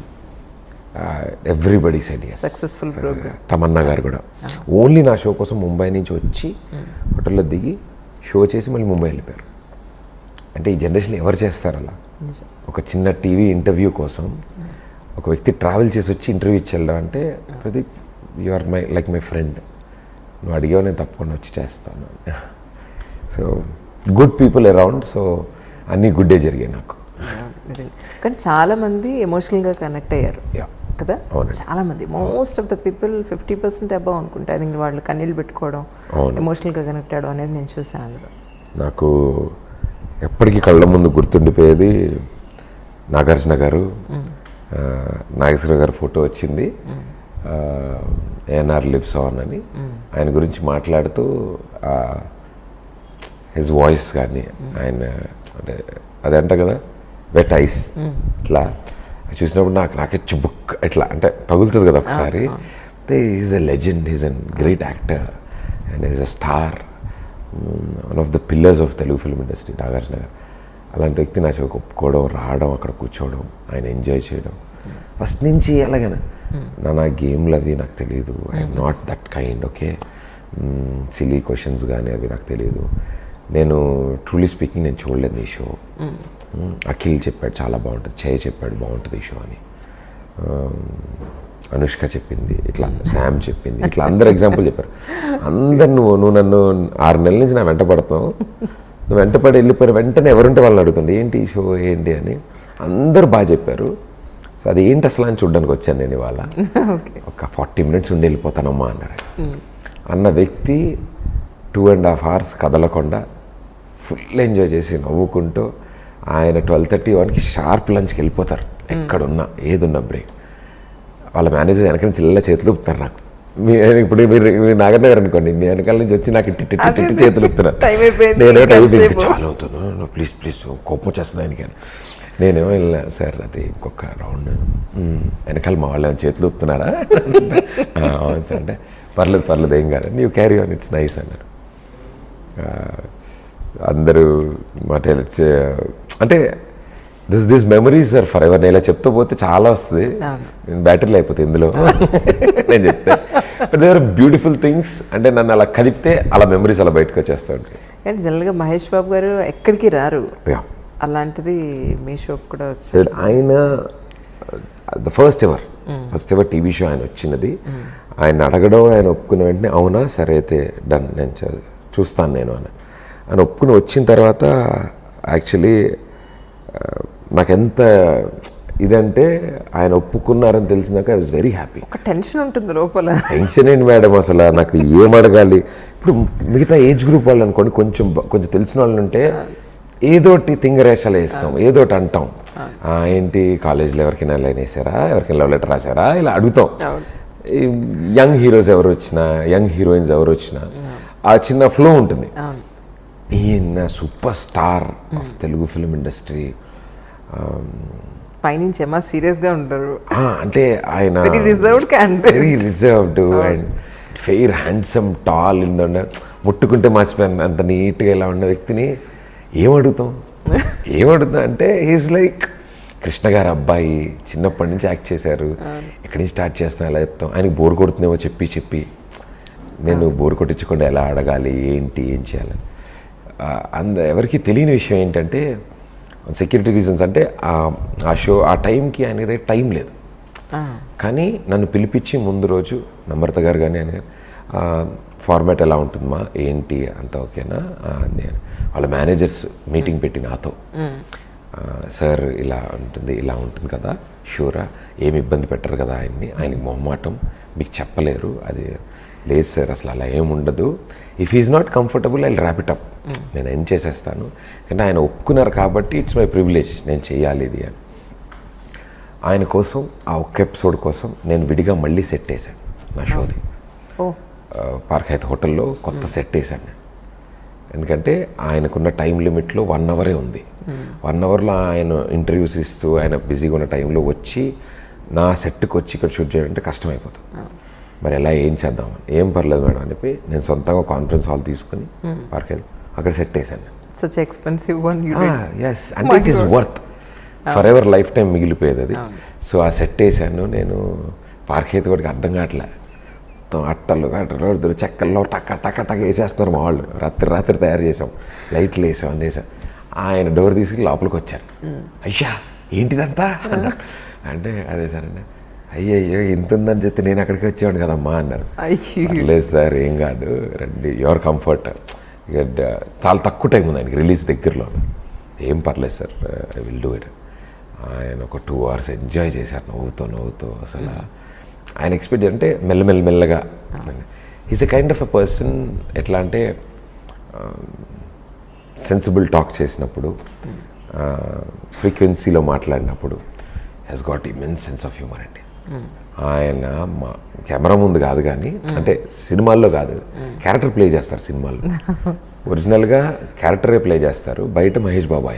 Speaker 1: everybody said yes.
Speaker 2: Successful program.
Speaker 1: Tamannaah గారు కూడా ఓన్లీ నా షో కోసం ముంబై నుంచి వచ్చి హోటల్లో దిగి షో చేసి మళ్ళీ ముంబై వెళ్ళిపోయారు. అంటే ఈ జనరేషన్లో ఎవరు చేస్తారు అలా? ఒక చిన్న టీవీ ఇంటర్వ్యూ కోసం ఒక వ్యక్తి ట్రావెల్ చేసి వచ్చి ఇంటర్వ్యూ ఇచ్చి వెళ్ళడం అంటే, Pradeep you are my friend, నువ్వు అడిగావు నేను తప్పకుండా వచ్చి చేస్తాను. So good people around. So అన్నీ గుడ్డే జరిగాయి నాకు.
Speaker 2: కానీ చాలామంది ఎమోషనల్గా కనెక్ట్ అయ్యారు కదా, చాలామంది. Most of the people 50% above అనుకుంటా, అది వాళ్ళు కన్నీళ్ళు పెట్టుకోవడం, ఎమోషనల్గా కనెక్ట్ అవ్వడం అనేది నేను చూసాను.
Speaker 1: నాకు ఎప్పటికీ కళ్ళ ముందు గుర్తుండిపోయేది నాగార్జున గారు, నాగేశ్వర గారు ఫోటో వచ్చింది, ఏఎన్ఆర్ లివ్స్ ఆన్ అని. ఆయన గురించి మాట్లాడుతూ హిజ్ వాయిస్ కానీ, ఆయన అంటే అదే అంట కదా వెట్ ఐస్, ఇట్లా చూసినప్పుడు నాకే చుబుక్ ఇట్లా అంటే తగులుతుంది కదా ఒకసారి. Is a legend, is an great actor and is a star, one of the pillars of Telugu film industry Nagarjuna గారు. అలాంటి వ్యక్తి నా షోకి ఒప్పుకోవడం, రావడం, అక్కడ కూర్చోవడం, ఆయన ఎంజాయ్ చేయడం ఫస్ట్ నుంచి అలాగనే. నా గేమ్లు అవి నాకు తెలియదు, I'm not that kind. Okay, silly questions కానీ అవి నాకు తెలియదు. నేను ట్రూలీ స్పీకింగ్ నేను చూడలేదు ఈ షో. అఖిల్ చెప్పాడు చాలా బాగుంటుంది, చేయ చెప్పాడు బాగుంటుంది ఈ షో అని, అనుష్క చెప్పింది ఇట్లా, శామ్ చెప్పింది ఇట్లా, అందరు ఎగ్జాంపుల్ చెప్పారు. అందరు నువ్వు నన్ను 6 నెలల నుంచి నా వెంట పడతావు, నువ్వు వెంటపడి వెళ్ళిపోయారు, వెంటనే ఎవరుంటే వాళ్ళని అడుగుతుండే ఏంటి ఈ షో ఏంటి అని. అందరూ బాగా చెప్పారు. సో అది ఏంటి అసలు అని చూడడానికి వచ్చాను నేను ఇవాళ. ఒక 40 minutes ఉండి వెళ్ళిపోతానమ్మా అన్నారు. అన్న వ్యక్తి 2.5 hours కదలకుండా ఫుల్ ఎంజాయ్ చేసి నవ్వుకుంటూ ఆయన 12:31కి షార్ప్ లంచ్కి వెళ్ళిపోతారు. ఎక్కడున్నా ఏదున్నా బ్రేక్. వాళ్ళ మేనేజర్ వెనక నుంచి ఇలా చేతులు ఊపుతారు నాకు, ఇప్పుడు మీరు నాగర్ నగర్ అనుకోండి, మీ వెనకాల నుంచి వచ్చి నాకు ఇట్టి చేతులు ఇస్తున్నారు,
Speaker 2: టైం అయిపోయింది,
Speaker 1: నేను టైం
Speaker 2: ఎంతసేపు?
Speaker 1: చాలా అవుతుంది, ప్లీజ్ కోపం వచ్చేస్తుంది ఆయనకి. నేనేమో వెళ్ళా, సార్ అది ఇంకొక రౌండ్, వెనకాల మా వాళ్ళు చేతులు ఊపుతున్నారా? అవును సార్ అంటే పర్లేదు ఏం కాదు, you carry on, it's nice అన్నారు. అందరూ మాట అంటే this memories are forever. నేను ఇలా చెప్తూ పోతే చాలా వస్తుంది, బ్యాటరీలు అయిపోతాయి ఇందులో నేను చెప్తే. But they are beautiful things. అంటే నన్ను అలా కదిపితే అలా మెమరీస్ అలా బయటకు వచ్చేస్తూ ఉంటాయి.
Speaker 2: కానీ జనరల్గా మహేష్ బాబు గారు ఎక్కడికి రారు,
Speaker 1: Yeah.
Speaker 2: అలాంటిది మీ షోకి కూడా వచ్చారు.
Speaker 1: ఆయన ఫస్ట్ ఎవర్ టీవీ షో ఆయన వచ్చినది. ఆయన అడగడం, ఆయన ఒప్పుకున్న వెంటనే అవునా సరే అయితే డన్, నేను చూస్తాను నేను అని ఒప్పుకుని వచ్చిన తర్వాత యాక్చువల్లీ నాకెంత ఇదంటే ఆయన ఒప్పుకున్నారని తెలిసినాక ఐ వాజ్ వెరీ హ్యాపీ.
Speaker 2: ఒక టెన్షన్ ఉంటుంది లోపల.
Speaker 1: టెన్షన్ ఏంటి మేడం అసలు, నాకు ఏం అడగాలి. ఇప్పుడు మిగతా ఏజ్ గ్రూప్ వాళ్ళు అనుకోండి, కొంచెం తెలిసిన వాళ్ళు ఉంటే ఏదోటి తింగరేషాలు వేస్తాం, ఏదోటి అంటాం. ఏంటి కాలేజీలో ఎవరికైనా లైన్ వేసారా, ఎవరికైనా లవ్ లెటర్ రాశారా, ఇలా అడుగుతాం. యంగ్ హీరోస్ ఎవరు వచ్చినా, యంగ్ హీరోయిన్స్ ఎవరు వచ్చినా ఆ చిన్న ఫ్లో ఉంటుంది. ఈయన super star of Telugu film industry.
Speaker 2: పైనుంచి ఏమో సీరియస్గా ఉంటారు,
Speaker 1: అంటే ఆయన
Speaker 2: very reserved
Speaker 1: and fair handsome tall ఇండ ముట్టుకుంటే మాసిపోయిన అంత నీట్గా ఇలా ఉన్న వ్యక్తిని ఏమడుగుతాం అంటే హీస్ లైక్ కృష్ణ గారు అబ్బాయి, చిన్నప్పటి నుంచి యాక్ట్ చేశారు, ఎక్కడి నుంచి స్టార్ట్ చేస్తాను ఎలా చెప్తాం. ఆయనకి బోర్ కొడుతుందేమో చెప్పి నేను బోర్ కొట్టించకుండా ఎలా అడగాలి, ఏం చేయాలి. ఎవరికి తెలియని విషయం ఏంటంటే సెక్యూరిటీ రీజన్స్ అంటే ఆ షో ఆ టైంకి ఆయన దగ్గర టైం లేదు. కానీ నన్ను పిలిపించి ముందు రోజు నమ్రత గారు కానీ ఆయన ఫార్మాట్ ఎలా ఉంటుందమ్మా, ఏంటి అంత ఓకేనా, వాళ్ళ మేనేజర్స్ మీటింగ్ పెట్టి నాతో, సార్ ఇలా ఉంటుంది కదా, షూరా, ఏమి ఇబ్బంది పెట్టరు కదా ఆయనకి మొహమాటం, మీకు చెప్పలేరు, అది లేదు సార్ అసలు అలా ఏముండదు, if is not comfortable I wrap it up, నేను ఎండ్ చేసేస్తాను. కానీ ఆయన ఒప్పుకున్నారు కాబట్టి ఇట్స్ మై ప్రివిలేజ్, నేను చేయాలి ఇది అని. ఆయన కోసం ఆ ఒక్క ఎపిసోడ్ కోసం నేను విడిగా మళ్ళీ సెట్ వేసాను నా షోది. పార్క్ హైత్ హోటల్లో కొత్త సెట్ వేసాను నేను. ఎందుకంటే ఆయనకున్న టైం లిమిట్లో 1 అవరే ఉంది. 1 అవర్లో ఆయన ఇంటర్వ్యూస్ ఇస్తూ ఆయన బిజీగా ఉన్న టైంలో వచ్చి నా సెట్కి వచ్చి ఇక్కడ షూట్ చేయాలంటే కష్టమైపోతుంది. మరి ఎలా ఏం చేద్దామని, ఏం పర్లేదు మేడం అని చెప్పి నేను సొంతంగా కాన్ఫరెన్స్ హాల్ తీసుకుని పార్క్ హైత్ అక్కడ సెట్ వేసాను.
Speaker 2: Such expensive one.
Speaker 1: ఎస్, అంటే it is worth forever, life time మిగిలిపోయేది అది. సో ఆ సెట్ వేసాను నేను. పార్క్ హైత్ వాడికి అర్థం కావట్లే, అట్టలు రోడ్డు చెక్కల్లో టక్క వేసేస్తున్నారు మా వాళ్ళు. రాత్రి తయారు చేసాం, లైట్లు వేసాం, అన్నీ వేసాం. ఆయన డోర్ తీసుకుని లోపలికి వచ్చారు. అయ్యా ఏంటిదంతా అన్నారు. అంటే అదే సార్ అండి, అయ్యయ్యో ఇంత ఉందని చెప్తే నేను అక్కడికి వచ్చేవాడు కదమ్మా అన్నారు. లేదు సార్ ఏం కాదు రండి, యువర్ కంఫర్ట్, ఇక చాలా తక్కువ టైం ఉంది ఆయనకి రిలీజ్ దగ్గరలో. ఏం పర్లేదు sir, I will do it. ఆయన ఒక 2 hours ఎంజాయ్ చేశారు నవ్వుతూ. అసలు ఆయన ఎక్స్పెక్ట్ అంటే మెల్లగా is a kind of a person. ఎట్లా అంటే సెన్సిబుల్ టాక్ చేసినప్పుడు, ఫ్రీక్వెన్సీలో మాట్లాడినప్పుడు has got immense sense of humour అండి. ఆయన మా కెమెరా ముందు కాదు కానీ, అంటే సినిమాల్లో కాదు, క్యారెక్టర్ ప్లే చేస్తారు సినిమాల్లో. ఒరిజినల్గా క్యారెక్టరే ప్లే చేస్తారు. బయట మహేష్ బాబు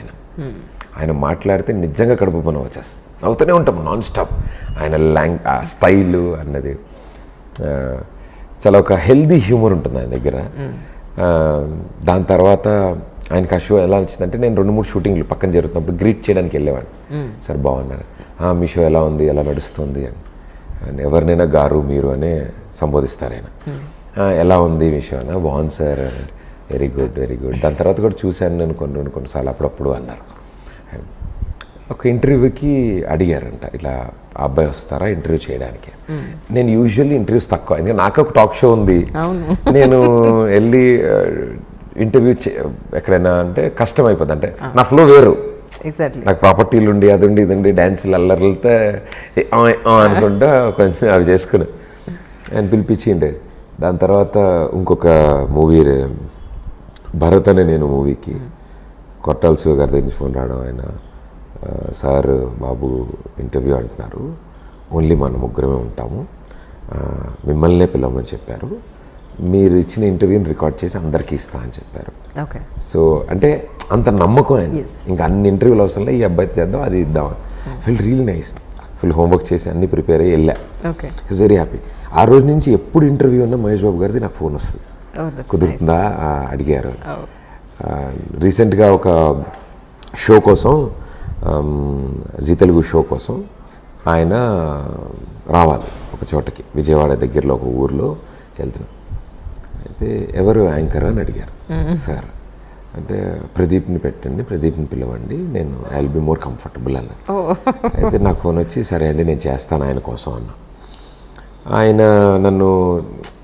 Speaker 1: ఆయన మాట్లాడితే నిజంగా కడుపు పని వచ్చేస్తుంది, నవ్వుతూనే ఉంటాం నాన్ స్టాప్. ఆయన స్టైలు అన్నది చాలా ఒక హెల్దీ హ్యూమర్ ఉంటుంది ఆయన దగ్గర. దాని తర్వాత ఆయనకి ఆ షో ఎలా నచ్చిందంటే, నేను 2-3 షూటింగ్లు పక్కన జరుగుతున్నప్పుడు గ్రీట్ చేయడానికి వెళ్ళేవాడిని. సార్ బాగున్నారు, మీ షో ఎలా ఉంది, ఎలా నడుస్తుంది అని ఎవరినైనా గారు మీరు అనే సంబోధిస్తారు ఆయన. ఎలా ఉంది మీ షో అన్న, బాగుంది సార్, వెరీ గుడ్. దాని తర్వాత కూడా చూశాను నేను కొన్నిసార్లు అప్పుడప్పుడు అన్నారు. ఒక ఇంటర్వ్యూకి అడిగారంట, ఇట్లా ఆ అబ్బాయి వస్తారా ఇంటర్వ్యూ చేయడానికి. నేను యూజువల్లీ ఇంటర్వ్యూస్ తక్కువ, ఎందుకంటే నాకు ఒక టాక్ షో ఉంది. నేను వెళ్ళి ఇంటర్వ్యూ ఎక్కడైనా అంటే కష్టం అయిపోద్ది, అంటే నా ఫ్లో వేరు. నాకు ప్రాపర్టీలు ఉండి అది ఉండి డ్యాన్సులు అల్లర్లతో అనుకుంటా కొంచెం అవి చేసుకుని ఆయన పిలిపించిండే. దాని తర్వాత ఇంకొక మూవీ భరత్ అనే నేను మూవీకి కొట్టాల శివ గారి దగ్గర నుంచి ఫోన్ రావడం, ఆయన సార్ బాబు ఇంటర్వ్యూ అంటున్నారు, ఓన్లీ మనం 3 ఉంటాము, మిమ్మల్నే పిలవమని చెప్పారు, మీరు ఇచ్చిన ఇంటర్వ్యూని రికార్డ్ చేసి అందరికీ ఇస్తా అని చెప్పారు.
Speaker 2: ఓకే.
Speaker 1: సో అంటే అంత నమ్మకం ఆయన.
Speaker 2: Yes.
Speaker 1: ఇంకా అన్ని ఇంటర్వ్యూలు అవసరం లేదు, ఈ అబ్బాయి చేద్దాం అది ఇద్దాం. Feel real nice. Full homework చేసి అన్ని ప్రిపేర్ అయ్యి వెళ్ళా.
Speaker 2: ఓకే.
Speaker 1: It's very happy. ఆ రోజు నుంచి ఎప్పుడు ఇంటర్వ్యూ ఉన్నా మహేష్ బాబు గారిది నాకు ఫోన్ వస్తుంది. కుదురుతుందా అడిగారు. రీసెంట్గా ఒక షో కోసం, జీ తెలుగు షో కోసం ఆయన రావాలి ఒక చోటకి, విజయవాడ దగ్గరలో ఒక ఊర్లో వెళ్తున్నాం. అయితే ఎవరు యాంకర్ అని అడిగారు. సార్ అంటే ప్రదీప్ని పెట్టండి, ప్రదీప్ని పిలవండి, నేను I will be more comfortable అన్న. అయితే నాకు ఫోన్ వచ్చి సరే అండి నేను చేస్తాను ఆయన కోసం అన్న. ఆయన నన్ను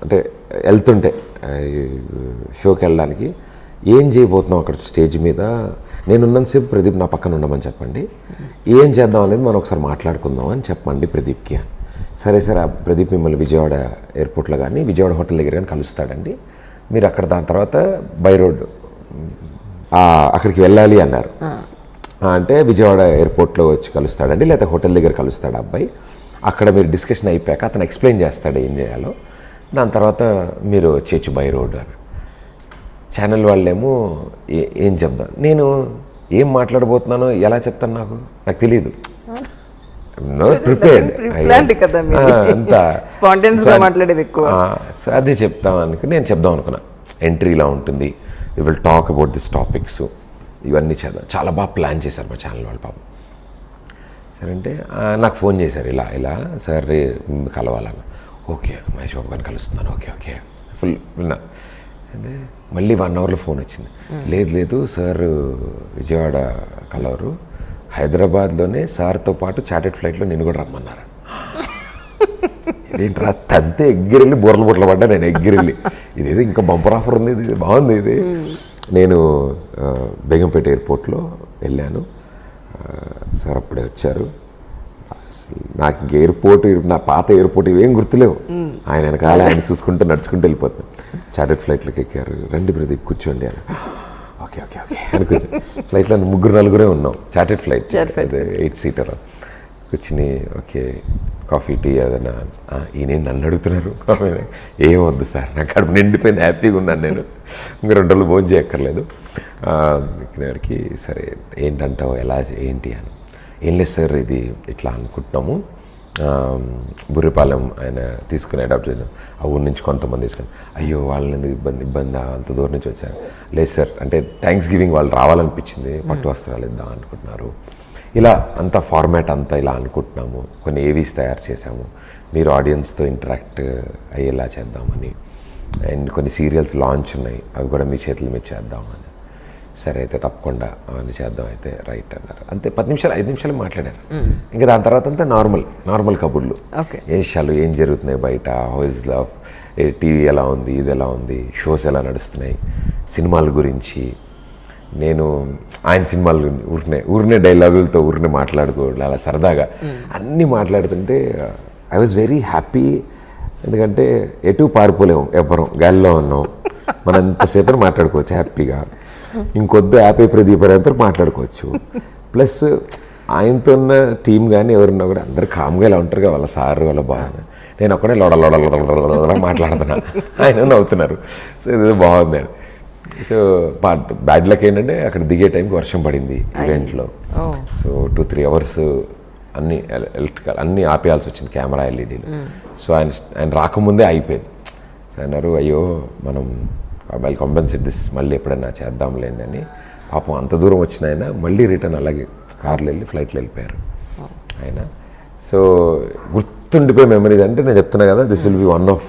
Speaker 1: అంటే వెళ్తుంటే షోకి వెళ్ళడానికి, ఏం చేయబోతున్నాం అక్కడ స్టేజ్ మీద, నేనున్నంతసేపు ప్రదీప్ నా పక్కన ఉండమని చెప్పండి, ఏం చేద్దాం అనేది మనం ఒకసారి మాట్లాడుకుందాం అని చెప్పండి ప్రదీప్కి అని. సరే సరే ప్రదీప్ మిమ్మల్ని విజయవాడ ఎయిర్పోర్ట్లో కానీ విజయవాడ హోటల్ దగ్గర కానీ కలుస్తాడండి, మీరు అక్కడ దాని తర్వాత బై రోడ్ అక్కడికి వెళ్ళాలి అన్నారు. అంటే విజయవాడ ఎయిర్పోర్ట్లో వచ్చి కలుస్తాడండి, లేకపోతే హోటల్ దగ్గర కలుస్తాడు అబ్బాయి, అక్కడ మీరు డిస్కషన్ అయిపోయాక అతను ఎక్స్ప్లెయిన్ చేస్తాడు ఏం చేయాలో, దాని తర్వాత మీరు వచ్చేయచ్చు బై రోడ్ అని. ఛానల్ వాళ్ళేమో ఏం చెప్దాం, నేను ఏం మాట్లాడబోతున్నానో ఎలా చెప్తాను నాకు తెలియదు. అదే చెప్తాం అనుకుని నేను చెప్దాం అనుకున్నా. ఎంట్రీ ఇలా ఉంటుంది, we will talk about this topics, ఇవన్నీ చేద్దాం. చాలా బాగా ప్లాన్ చేశారు మా ఛానల్ వాళ్ళు పాపం. సరే అంటే నాకు ఫోన్ చేశారు, ఇలా ఇలా సార్ కలవాలన్న. ఓకే మహేష్ బాబు గారిని కలుస్తున్నాను, ఓకే ఓకే ఫుల్ విన్నా. అంటే మళ్ళీ 1 అవర్లో ఫోన్ వచ్చింది, లేదు సార్ విజయవాడ కలవరు, హైదరాబాద్లోనే సార్తో పాటు చార్టెడ్ ఫ్లైట్లో నేను కూడా రమ్మన్నారు. ఇదేంట్రా తంతే ఎగ్గిరెళ్ళి బుర్రలు పడ్డా నేను ఎగ్గిరెళ్ళి, ఇదేదో ఇంకా బంపర్ ఆఫర్ ఉంది, ఇది బాగుంది ఇది. నేను బేగంపేట ఎయిర్పోర్ట్లో వెళ్ళాను, సార్ అప్పుడే వచ్చారు. నాకు ఇంక ఎయిర్పోర్ట్, నా పాత ఎయిర్పోర్ట్ ఇవేం గుర్తులేవు. ఆయన వెనకాల ఆయన చూసుకుంటూ నడుచుకుంటూ వెళ్ళిపోతాను. చార్టెడ్ ఫ్లైట్లోకి ఎక్కారు, రండి ప్రదీప్ కూర్చోండి అని. ఓకే ఓకే ఓకే అని కూర్చో. ఫ్లైట్లో 3-4 ఉన్నాం, చార్టెడ్ ఫ్లైట్ 8 సీటర్ కూర్చుని. ఓకే కాఫీ టీ ఏదైనా, ఈయన నన్ను అడుగుతున్నారు కాఫీ, ఏం వద్దు సార్ నాకు కడుపు నిండిపోయింది, హ్యాపీగా ఉన్నాను నేను, ఇంకా 2 రోజులు భోజనం చేయక్కర్లేదు. ఇక్కడికి సరే ఏంటంటావు ఎలా ఏంటి అని. ఏం లేదు సార్ ఇది ఇట్లా అనుకుంటున్నాము, బుర్రిపాలెం ఆయన తీసుకుని అడాప్ట్ చేద్దాం, ఆ ఊరి నుంచి కొంతమంది తీసుకుని. అయ్యో వాళ్ళని ఎందుకు ఇబ్బంది అంత దూరం నుంచి వచ్చారు. లేదు సార్ అంటే థ్యాంక్స్ గివింగ్ వాళ్ళు రావాలనిపించింది, పట్టు వస్త్రాలు ఇద్దాం అనుకుంటున్నారు, ఇలా అంతా ఫార్మాట్ అంతా ఇలా అనుకుంటున్నాము, కొన్ని ఏవీస్ తయారు చేసాము, మీరు ఆడియన్స్తో ఇంటరాక్ట్ అయ్యేలా చేద్దామని, అండ్ కొన్ని సీరియల్స్ లాంచ్ ఉన్నాయి, అవి కూడా మీ చేతుల మీద చేద్దామని. సరే అయితే తప్పకుండా అవన్నీ చేద్దాం అయితే రైట్ అన్నారు. అంతే 10 నిమిషాలు 5 నిమిషాలు మాట్లాడారు. ఇంకా దాని తర్వాత అంతా నార్మల్ కబుర్లు, ఏ విషయాలు ఏం జరుగుతున్నాయి బయట, హౌస్ లవ్, టీవీ ఎలా ఉంది, ఇది ఎలా ఉంది, షోస్ ఎలా నడుస్తున్నాయి, సినిమాల గురించి. నేను ఆయన సినిమాలు ఊరినే డైలాగులతో ఊరినే మాట్లాడుకోవడం అలా సరదాగా అన్నీ మాట్లాడుతుంటే ఐ వాజ్ వెరీ హ్యాపీ. ఎందుకంటే ఎటు పారిపోలేము, ఎవ్వరం గాలిలో ఉన్నాం, మనం ఎంతసేపు మాట్లాడుకోవచ్చు హ్యాపీగా. ఇంకొద్దు యాపై ప్రదీప్ అంతా మాట్లాడుకోవచ్చు. ప్లస్ ఆయనతో ఉన్న టీం కానీ ఎవరున్నా కూడా అందరు కామ్గా ఇలా ఉంటారు కదా, వాళ్ళ సార్ వాళ్ళ బాగా, నేను ఒక్కడే లోడ మాట్లాడుతున్నా, ఆయన నవ్వుతున్నారు. సో ఇది బాగుంది. సో బ్యాడ్ లక్ ఏంటంటే అక్కడ దిగే టైంకి వర్షం పడింది ఈవెంట్లో. సో 2-3 అవర్స్ అన్ని ఎలక్ట్రికల్ అన్నీ ఆపేయాల్సి వచ్చింది, కెమెరా ఎల్ఈడీలు. సో ఆయన రాకముందే అయిపోయింది. సో అన్నారు అయ్యో మనం వెల్ కాంపెన్సేట్ దిస్, మళ్ళీ ఎప్పుడైనా చేద్దాంలేండి అని. పాపం అంత దూరం వచ్చిన ఆయన మళ్ళీ రిటర్న్ అలాగే కార్లో వెళ్ళి ఫ్లైట్లో వెళ్ళిపోయారు ఆయన. సో గుర్తుండిపోయే మెమరీస్ అంటే నేను చెప్తున్నా కదా, this will be one of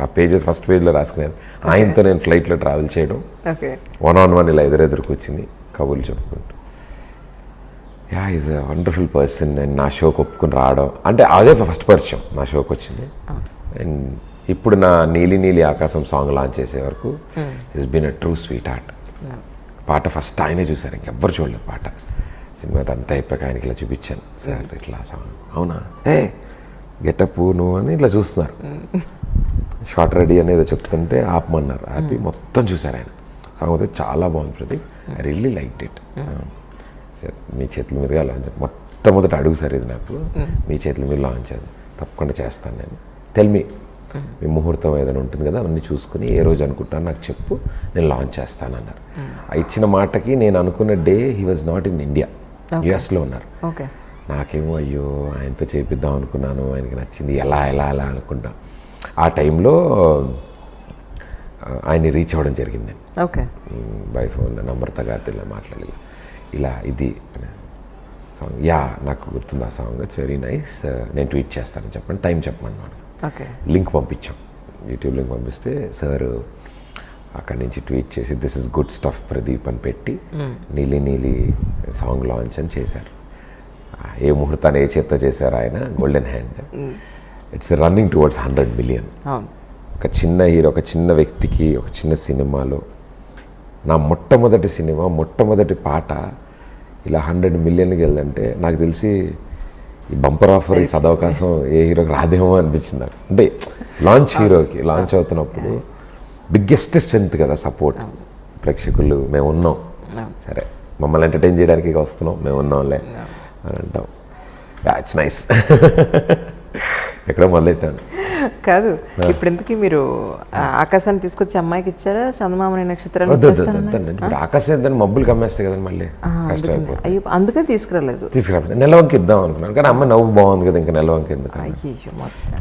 Speaker 1: ఆ పేజెస్, ఫస్ట్ పేజ్లో రాసుకున్నాను. ఆయనతో నేను ఫ్లైట్లో ట్రావెల్ చేయడం, 1-on-1 ఇలా ఎదురు కూర్చుని కబుర్లు చెప్పుకుంటూ. Yeah is a wonderful person. And నా షోకి ఒప్పుకుని రావడం అంటే అదే ఫస్ట్ పరిచయం నా షోకి వచ్చింది. అండ్ ఇప్పుడు నా నీలి ఆకాశం సాంగ్ లాంచ్ చేసే వరకు it's been a true sweet heart. పాట ఫస్ట్ ఆయనే చూశారు, ఇంకెవ్వరు చూడలేదు పాట. సినిమా అంతా అయిపోయాక ఆయనకి ఇలా చూపించాను, సార్ ఇట్లా సాంగ్ అవునా, గెటప్ నువ్వు అని ఇట్లా చూస్తున్నారు. షార్ట్ రెడీ అనేది చెప్తుంటే ఆపమన్నారు, ఆపి మొత్తం చూశారు ఆయన. సాంగ్ అయితే చాలా బాగుంది Pradeep, I really liked it. Sir మీ చేతుల మీదుగా లాంచ్, మొట్టమొదటి అడుగు సార్ ఇది నాకు, మీ చేతుల మీద లాంచ్ అది తప్పకుండా చేస్తాను నేను టెల్ మీ మీ ముహూర్తం ఏదైనా ఉంటుంది కదా అవన్నీ చూసుకుని ఏ రోజు అనుకుంటాను నాకు చెప్పు, నేను లాంచ్ చేస్తానన్నారు. ఆ ఇచ్చిన మాటకి నేను అనుకున్న day he was not in India, యుఎస్లో ఉన్నారు.
Speaker 2: ఓకే.
Speaker 1: నాకేమో అయ్యో ఆయనతో చేపిద్దాం అనుకున్నాను, ఆయనకి నచ్చింది, ఎలా ఎలా ఎలా అనుకుంటా. ఆ టైంలో ఆయన్ని రీచ్ అవ్వడం జరిగింది నేను.
Speaker 2: ఓకే.
Speaker 1: బై ఫోన్ నమ్రత గారితో మాట్లాడి ఇలా ఇది సాంగ్, యా నాకు గుర్తుంది ఆ సాంగ్, ఇట్స్ వెరీ నైస్, నేను ట్వీట్ చేస్తాను చెప్పండి, టైం చెప్పమన్నాను.
Speaker 2: ఓకే.
Speaker 1: లింక్ పంపించాం, యూట్యూబ్ లింక్ పంపిస్తే సార్ అక్కడి నుంచి ట్వీట్ చేసి this is good stuff Pradeep అని పెట్టి నీలి నీలి సాంగ్ లాంచ్ అని చేశారు. ఏ ముహూర్తాన్ని ఏ చేత్తో చేశారు ఆయన, golden hand. It's running towards 100 million. ఒక చిన్న హీరో, ఒక చిన్న వ్యక్తికి ఒక చిన్న సినిమాలో నా మొట్టమొదటి సినిమా మొట్టమొదటి పాట ఇలా 100 millionకి వెళ్ళదంటే నాకు తెలిసి ఈ బంపర్ ఆఫర్, ఈ సదవకాశం ఏ హీరోకి రాదేమో అనిపించింది నాకు. అంటే లాంచ్ హీరోకి లాంచ్ అవుతున్నప్పుడు బిగ్గెస్ట్ స్ట్రెంత్ కదా సపోర్ట్. ప్రేక్షకులు మేము ఉన్నాం, సరే మమ్మల్ని ఎంటర్టైన్ చేయడానికి వస్తున్నాం, మేము ఉన్నాంలే అని అంటాం. It's nice. ఎక్కడ మొదలెట్టాను
Speaker 2: కాదు, ఇప్పుడు ఎందుకు మీరు ఆకాశాన్ని తీసుకొచ్చి అమ్మాయికి ఇచ్చారా, చందమామని నక్షత్రాన్ని
Speaker 1: ఇప్పుడు ఆకాశం దాన్ని మబ్బులు కమ్మేస్తాయి కదండి, మళ్ళీ కష్టం.
Speaker 2: అయ్యో, అందుకని తీసుకురాలేదు.
Speaker 1: నెలవంకి ఇద్దాం అనుకున్నాను, కానీ అమ్మాయి నవ్వు బాగుంది కదా, ఇంకా నెలవంకి ఎందుకు.
Speaker 2: అయ్యో మొత్తం.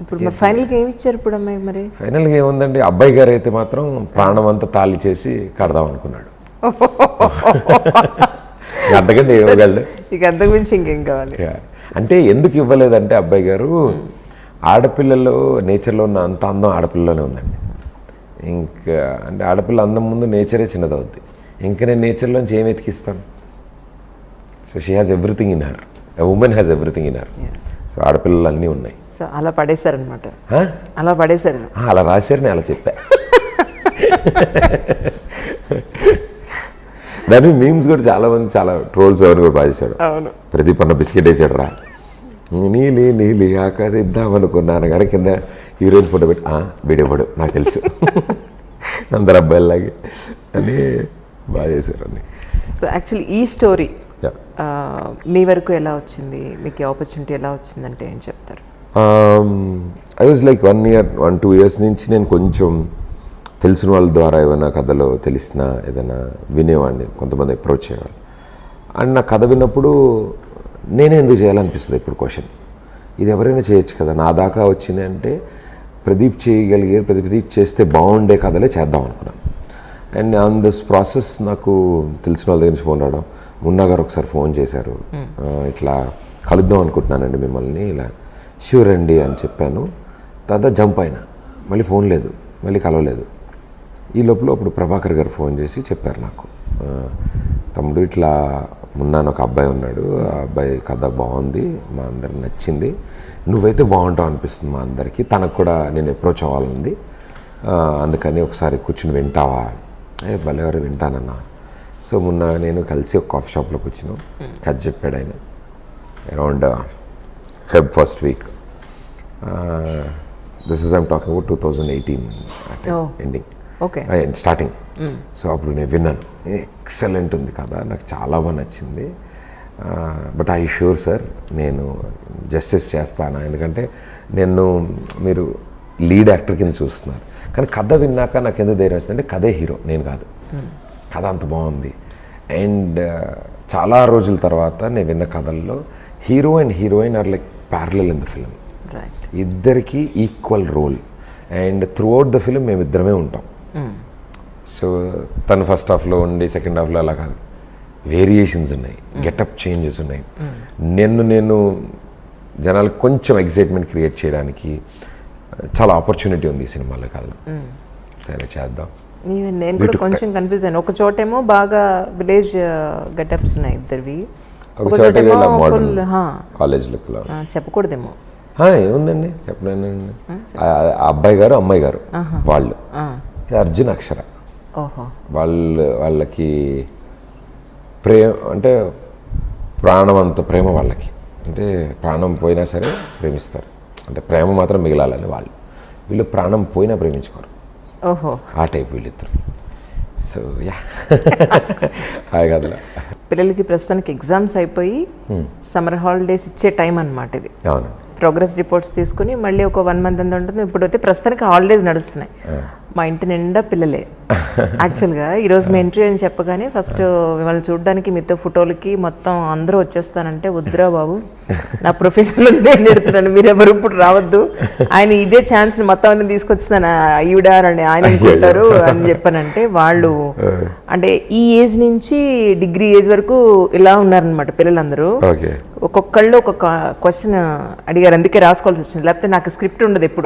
Speaker 2: ఇప్పుడు ఫైనల్గా ఏమి ఇచ్చారు ఇప్పుడు అమ్మాయి మరి?
Speaker 1: ఫైనల్గా ఏముందండి, అబ్బాయి గారు అయితే మాత్రం ప్రాణం అంతా తాళి చేసి కడదాం అనుకున్నాడు. అంతకంటే ఇవ్వగలడు,
Speaker 2: ఇక అంతకు మించి ఇంకేం కావాలి.
Speaker 1: అంటే ఎందుకు ఇవ్వలేదంటే అబ్బాయి గారు, ఆడపిల్లలు నేచర్లో ఉన్న అంత అందం ఆడపిల్లలోనే ఉందండి. ఇంకా అంటే ఆడపిల్ల అందం ముందు నేచరే చిన్నదవుద్ది. ఇంకా నేను నేచర్లోంచి ఏం వెతికిస్తాను? So she has everything in her, a women has everything in her. So ఆడపిల్లలు అన్నీ ఉన్నాయి.
Speaker 2: సో అలా పడేశారనమాట. అలా పడేశారు,
Speaker 1: అలా రాశారు, నేను అలా చెప్పా. దాని మీమ్స్ కూడా చాలా మంది చాలా ట్రోల్స్ అవన్నీ కూడా బాగా చేశాడు. ప్రదీప్ అన్న బిస్కెట్ వేసాడు రా, నీలి నీలి ఆకాశం ఇద్దామనుకున్నాను కానీ కింద హీరోయిన్ ఫోటో పెట్టి వీడియో పడు నాకు తెలుసు అందరు అబ్బాయిలాగే అని బాగా చేశారు అన్ని.
Speaker 2: సో యాక్చువల్లీ ఈ స్టోరీ మీ వరకు ఎలా వచ్చింది, మీకు ఆపర్చునిటీ ఎలా వచ్చిందంటే ఏం చెప్తారు?
Speaker 1: I was like 1 year 1-2 years నుంచి నేను కొంచెం తెలిసిన వాళ్ళ ద్వారా ఏమైనా కథలో తెలిసినా ఏదైనా వినేవాడిని, కొంతమంది అప్రోచ్ చేయాలి. అండ్ నా కథ విన్నప్పుడు నేనే ఎందుకు చేయాలనిపిస్తుంది ఇప్పుడు క్వశ్చన్. ఇది ఎవరైనా చేయొచ్చు కదా, నా దాకా వచ్చింది అంటే ప్రదీప్ చేయగలిగే, ప్రదీప్ చేస్తే బాగుండే కథలే చేద్దాం అనుకున్నాను. అండ్ ఆన్ దిస్ ప్రాసెస్ నాకు తెలిసిన వాళ్ళ దగ్గర నుంచి ఫోన్ రావడం, మున్నా గారు ఒకసారి ఫోన్ చేశారు, ఇట్లా కలుద్దాం అనుకుంటున్నానండి మిమ్మల్ని, ఇలా ష్యూర్ అండి అని చెప్పాను. తర్వాత జంప్ అయినా, మళ్ళీ ఫోన్ లేదు, మళ్ళీ కలవలేదు. ఈ లోపల అప్పుడు ప్రభాకర్ గారు ఫోన్ చేసి చెప్పారు నాకు, తమ్ముడు ఇట్లా మున్నాను ఒక అబ్బాయి ఉన్నాడు, ఆ అబ్బాయి కథ బాగుంది, మా అందరికి నచ్చింది, నువ్వైతే బాగుంటావు అనిపిస్తుంది మా అందరికీ, తనకు కూడా నేను అప్రోచ్ అవ్వాలంది, అందుకని ఒకసారి కూర్చుని వింటావా? భలేవారు వింటానన్నా. సో మొన్న నేను కలిసి ఒక కాఫీ షాప్లో కూర్చున్నాం, కథ చెప్పాడు ఆయన. Around Feb 1st week. This is I'm talking about 2018 ending.
Speaker 2: Okay.
Speaker 1: Starting. So అప్పుడు నేను విన్నాను, ఎక్సలెంట్ ఉంది కదా, నాకు చాలా బాగా నచ్చింది, బట్ ఐ షూర్ సార్ నేను జస్టిస్ చేస్తాను, ఎందుకంటే నేను మీరు లీడ్ యాక్టర్ కింద చూస్తున్నారు, కానీ కథ విన్నాక నాకు ఎందుకు ధైర్యం వచ్చిందంటే కథే హీరో, నేను కాదు. కథ అంత బాగుంది. అండ్ చాలా రోజుల తర్వాత నేను విన్న కథల్లో hero and heroine are like parallel in the film. ఇద్దరికి equal role, and throughout the film మేమిద్దరమే ఉంటాం. సో తను ఫస్ట్ హాఫ్లో ఉండి సెకండ్ హాఫ్లో అలా కాదు, వేరియేషన్స్ ఉన్నాయి, గెటప్ చేంజెస్ ఉన్నాయి. నేను జనాలకు కొంచెం ఎగ్జైట్మెంట్ క్రియేట్ చేయడానికి చాలా ఆపర్చునిటీ ఉంది ఈ సినిమాలో కథలో. సరే చేద్దాం.
Speaker 2: ఈవెన్ నేను కూడా కొంచెం కన్ఫ్యూజ్ అయ్యాను. ఒక చోటేమో బాగా విలేజ్ గెటప్స్ ఉన్నాయి ఇద్దరివి, ఒక చోటేమో ఫుల్
Speaker 1: కాలేజ్ లుక్లో.
Speaker 2: చెప్పకూడదేమో,
Speaker 1: ఏముందండి చెప్పలేను. అబ్బాయి గారు అమ్మాయి గారు వాళ్ళు, అర్జున్ అక్షర, వాళ్ళకి ప్రేమ అంటే ప్రాణం అంత ప్రేమ వాళ్ళకి, అంటే ప్రాణం పోయినా సరే ప్రేమిస్తారు, అంటే ప్రేమ మాత్రం మిగలాలని వాళ్ళు. వీళ్ళు ప్రాణం పోయినా ప్రేమించుకోరు, ఆ టైప్ వీళ్ళిద్దరు. సో యా కదలా.
Speaker 2: పిల్లలకి ప్రస్తుతానికి ఎగ్జామ్స్ అయిపోయి సమ్మర్ హాలిడేస్ ఇచ్చే టైం అన్నమాట ఇది.
Speaker 1: అవును.
Speaker 2: ప్రోగ్రెస్ రిపోర్ట్స్ తీసుకుని మళ్ళీ ఒక 1 month అంత ఉంటుంది. ఇప్పుడైతే ప్రస్తుతానికి హాలిడేస్ నడుస్తున్నాయి. మా ఇంటి నిండా పిల్లలే. యాక్చువల్గా ఈరోజు మీ ఎంట్రీ అని చెప్పగానే ఫస్ట్ మిమ్మల్ని చూడడానికి మీతో ఫోటోలకి మొత్తం అందరూ వచ్చేస్తానంటే వద్దురా బాబు, నా ప్రొఫెషనల్ నేను ఎడుతున్నాను, మీరు ఎవరు ఇప్పుడు రావద్దు, ఆయన ఇదే ఛాన్స్ మొత్తం అన్ని తీసుకొచ్చిన అయ్యుడా అని ఆయన అనుకుంటారు అని చెప్పానంటే వాళ్ళు అంటే ఈ ఏజ్ నుంచి డిగ్రీ ఏజ్ వరకు ఇలా ఉన్నారనమాట పిల్లలందరూ. ఒక్కొక్కళ్ళు ఒక్కొక్క క్వశ్చన్ అడిగారు, అందుకే రాసుకోవాల్సి వచ్చింది, లేకపోతే నాకు స్క్రిప్ట్ ఉండదు ఎప్పుడు.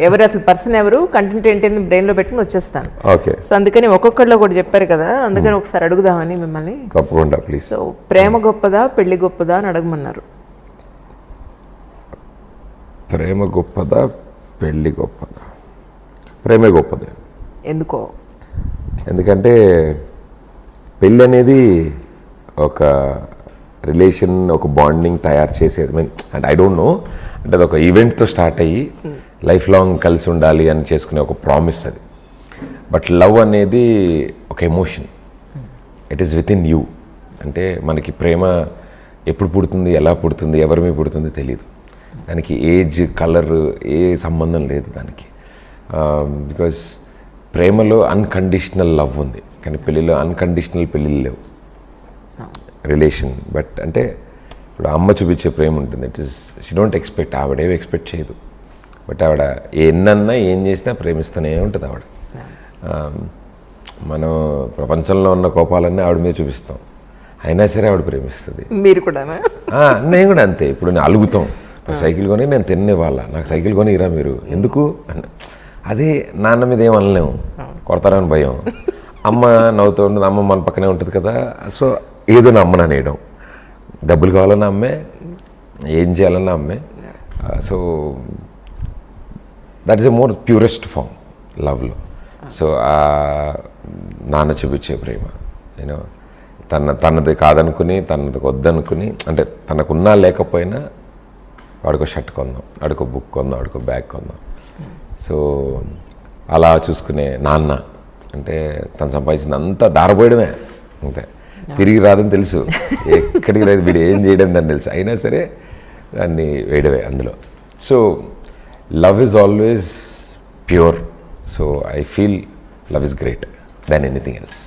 Speaker 2: ఎవరు అసలు పర్సన్ ఎవరు, కంటెంట్ ఏంటి అని బ్రెయిన్ లో పెట్టుకుని వచ్చేస్తాను. సో అందుకని ఒక్కొక్కళ్ళు ఒకటి చెప్పారు కదా, అందుకని ఒకసారి అడుగుదామని మిమ్మల్ని. సో ప్రేమ గొప్పదా పెళ్లి గొప్పదా అని అడగమన్నారు.
Speaker 1: ప్రేమ గొప్పదా పెళ్లి గొప్పదా? ప్రేమే గొప్పదే.
Speaker 2: ఎందుకో?
Speaker 1: ఎందుకంటే పెళ్ళి అనేది ఒక రిలేషన్, ఒక బాండింగ్ తయారు చేసేది. అంటే ఐ డోంట్ నో, అంటే అది ఒక ఈవెంట్తో స్టార్ట్ అయ్యి లైఫ్ లాంగ్ కలిసి ఉండాలి అని చేసుకునే ఒక ప్రామిస్ అది. బట్ లవ్ అనేది ఒక emotion, it is with in you. అంటే మనకి ప్రేమ ఎప్పుడు పుడుతుంది, ఎలా పుడుతుంది, ఎవరి మీద పుడుతుంది తెలియదు. దానికి ఏజ్, కలర్ ఏ సంబంధం లేదు దానికి. బికాజ్ ప్రేమలో అన్కండిషనల్ లవ్ ఉంది, కానీ పెళ్ళిలో అన్కండిషనల్ పెళ్ళిళ్ళు లేవు. రిలేషన్ బట్ అంటే ఇప్పుడు అమ్మ చూపించే ప్రేమ ఉంటుంది, it is she don't expect, ఆవిడేవి ఎక్స్పెక్ట్ చేయదు. బట్ ఆవిడ ఎన్నన్నా ఏం చేసినా ప్రేమిస్తూనే ఉంటుంది ఆవిడ. మనం ప్రపంచంలో ఉన్న కోపాలన్నీ ఆవిడ మీద చూపిస్తాం, అయినా సరే ఆవిడ ప్రేమిస్తుంది.
Speaker 2: మీరు కూడా?
Speaker 1: నేను కూడా అంతే. ఇప్పుడు నేను అలుగుతాం, సైకిల్ కొని నేను తినేవాళ్ళ, నాకు సైకిల్ కొని ఇరా మీరు ఎందుకు అని. అదే నాన్న మీద ఏం అనలేము, కొడతారని భయం. అమ్మ నవ్వుతూ ఉంటుంది, అమ్మ మన పక్కనే ఉంటుంది కదా. సో ఏదో నా అమ్మని అనేయడం, డబ్బులు కావాలన్నా అమ్మే, ఏం చేయాలన్నా అమ్మే. So that is a more purest form లవ్లో. సో నాన్న చూపించే ప్రేమ, నేను తనది కాదనుకుని, తనది వద్దనుకుని, అంటే తనకున్నా లేకపోయినా వాడికో షర్ట్ కొందాం, వాడికో బుక్ కొందాం, వాడికో బ్యాగ్ కొందాం. సో అలా చూసుకునే నాన్న, అంటే తను సంపాదించింది అంతా దారపోయడమే, అంతే, తిరిగి రాదని తెలుసు, ఎక్కడికి రాదు, వీడు ఏం చేయడం దాన్ని తెలుసు, అయినా సరే దాన్ని వేయడమే అందులో. So love is always pure. So I feel love is great than anything else.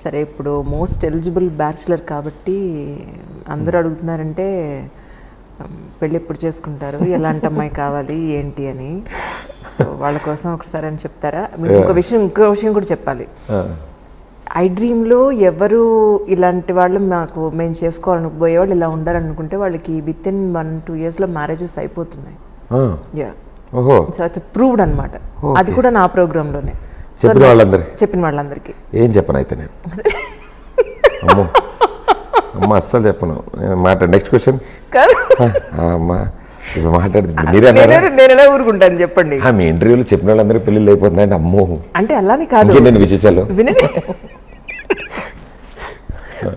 Speaker 2: సరే, ఇప్పుడు మోస్ట్ ఎలిజిబుల్ బ్యాచులర్ కాబట్టి అందరూ అడుగుతున్నారంటే పెళ్ళి ఎప్పుడు చేసుకుంటారు, ఎలాంటి అమ్మాయి కావాలి ఏంటి అని. సో వాళ్ళ కోసం ఒకసారి అని చెప్తారా? మీరు ఇంకో విషయం కూడా చెప్పాలి. ఐ డ్రీమ్లో ఎవరు ఇలాంటి వాళ్ళు మేము చేసుకోవాలనుకుపోయే వాళ్ళు ఇలా ఉండాలనుకుంటే వాళ్ళకి విత్ ఇన్ 1-2 yearsలో మ్యారేజెస్ అయిపోతున్నాయి. సో అది ప్రూవ్డ్ అనమాట. అది కూడా నా ప్రోగ్రాంలోనే చెప్పిన వాళ్ళందరికీ.
Speaker 1: ఏం చెప్పను అయితే నేను అమ్మ అస్సలు చెప్పను మాట. Next question. అమ్మా ఇప్పుడు మాట్లాడుతుంది
Speaker 2: నేను ఎలా ఊరుకుంటాను చెప్పండి.
Speaker 1: మీ ఇంటర్వ్యూలో చెప్పిన వాళ్ళందరికీ పెళ్ళిళ్ళు అయిపోతున్నాయంటే అమ్మో
Speaker 2: అంటే అలానే కాదు,
Speaker 1: నేను విశేషాలు
Speaker 2: వినండి.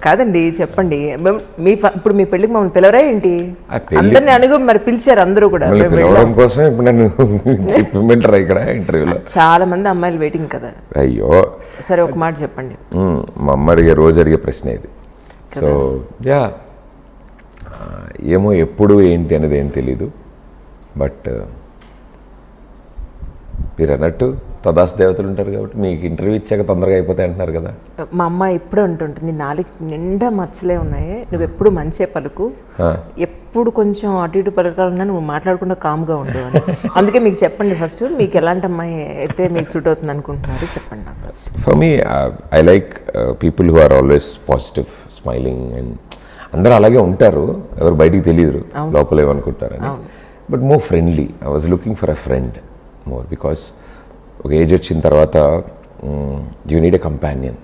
Speaker 2: కాదండి చెప్పండి. ఇప్పుడు మీ పెళ్ళికి మమ్మల్ని పిలవరా ఏంటి? అందరిని అడుగు మరి పిలిచారు అందరూ కూడా.
Speaker 1: పిలవడం కోసం ఇప్పుడు నన్ను చెప్పమంటారా ఇక్కడ ఇంటర్వ్యూలో?
Speaker 2: చాలా మంది అమ్మాయిలు వెయిటింగ్ కదా.
Speaker 1: అయ్యో
Speaker 2: సరే ఒక మాట చెప్పండి.
Speaker 1: మా అమ్మ రోజు అడిగే ప్రశ్న ఇది. సో యా ఏమో ఎప్పుడు ఏంటి అనేది ఏం తెలీదు. బట్ మీరు అన్నట్టు తదాస్ దేవతలు ఉంటారు కాబట్టి మీకు ఇంటర్వ్యూ ఇచ్చాక తొందరగా అయిపోతాయి అంటున్నారు కదా.
Speaker 2: మా అమ్మ ఎప్పుడు అంటుంటుంది, నాలుగు నిండా మచ్చలే ఉన్నాయి, నువ్వు ఎప్పుడు మంచిగా పలుకు, ఎప్పుడు కొంచెం అటు ఇటు పలకాలన్నా నువ్వు మాట్లాడకుండా కామ్గా ఉండు అని. అందుకే మీకు చెప్పండి ఫస్ట్, మీకు ఎలాంటి అమ్మాయి అయితే మీకు సూట్ అవుతుంది అనుకుంటున్నారు చెప్పండి నాకు first.
Speaker 1: For me I like people who are always positive, smiling, and అందరూ అలాగే ఉంటారు, ఎవరు బయటికి తెలియదు లోపల ఏమనుకుంటారని. But more friendly. I was looking for a friend more, because ఒక ఏజ్ వచ్చిన తర్వాత you need a companion,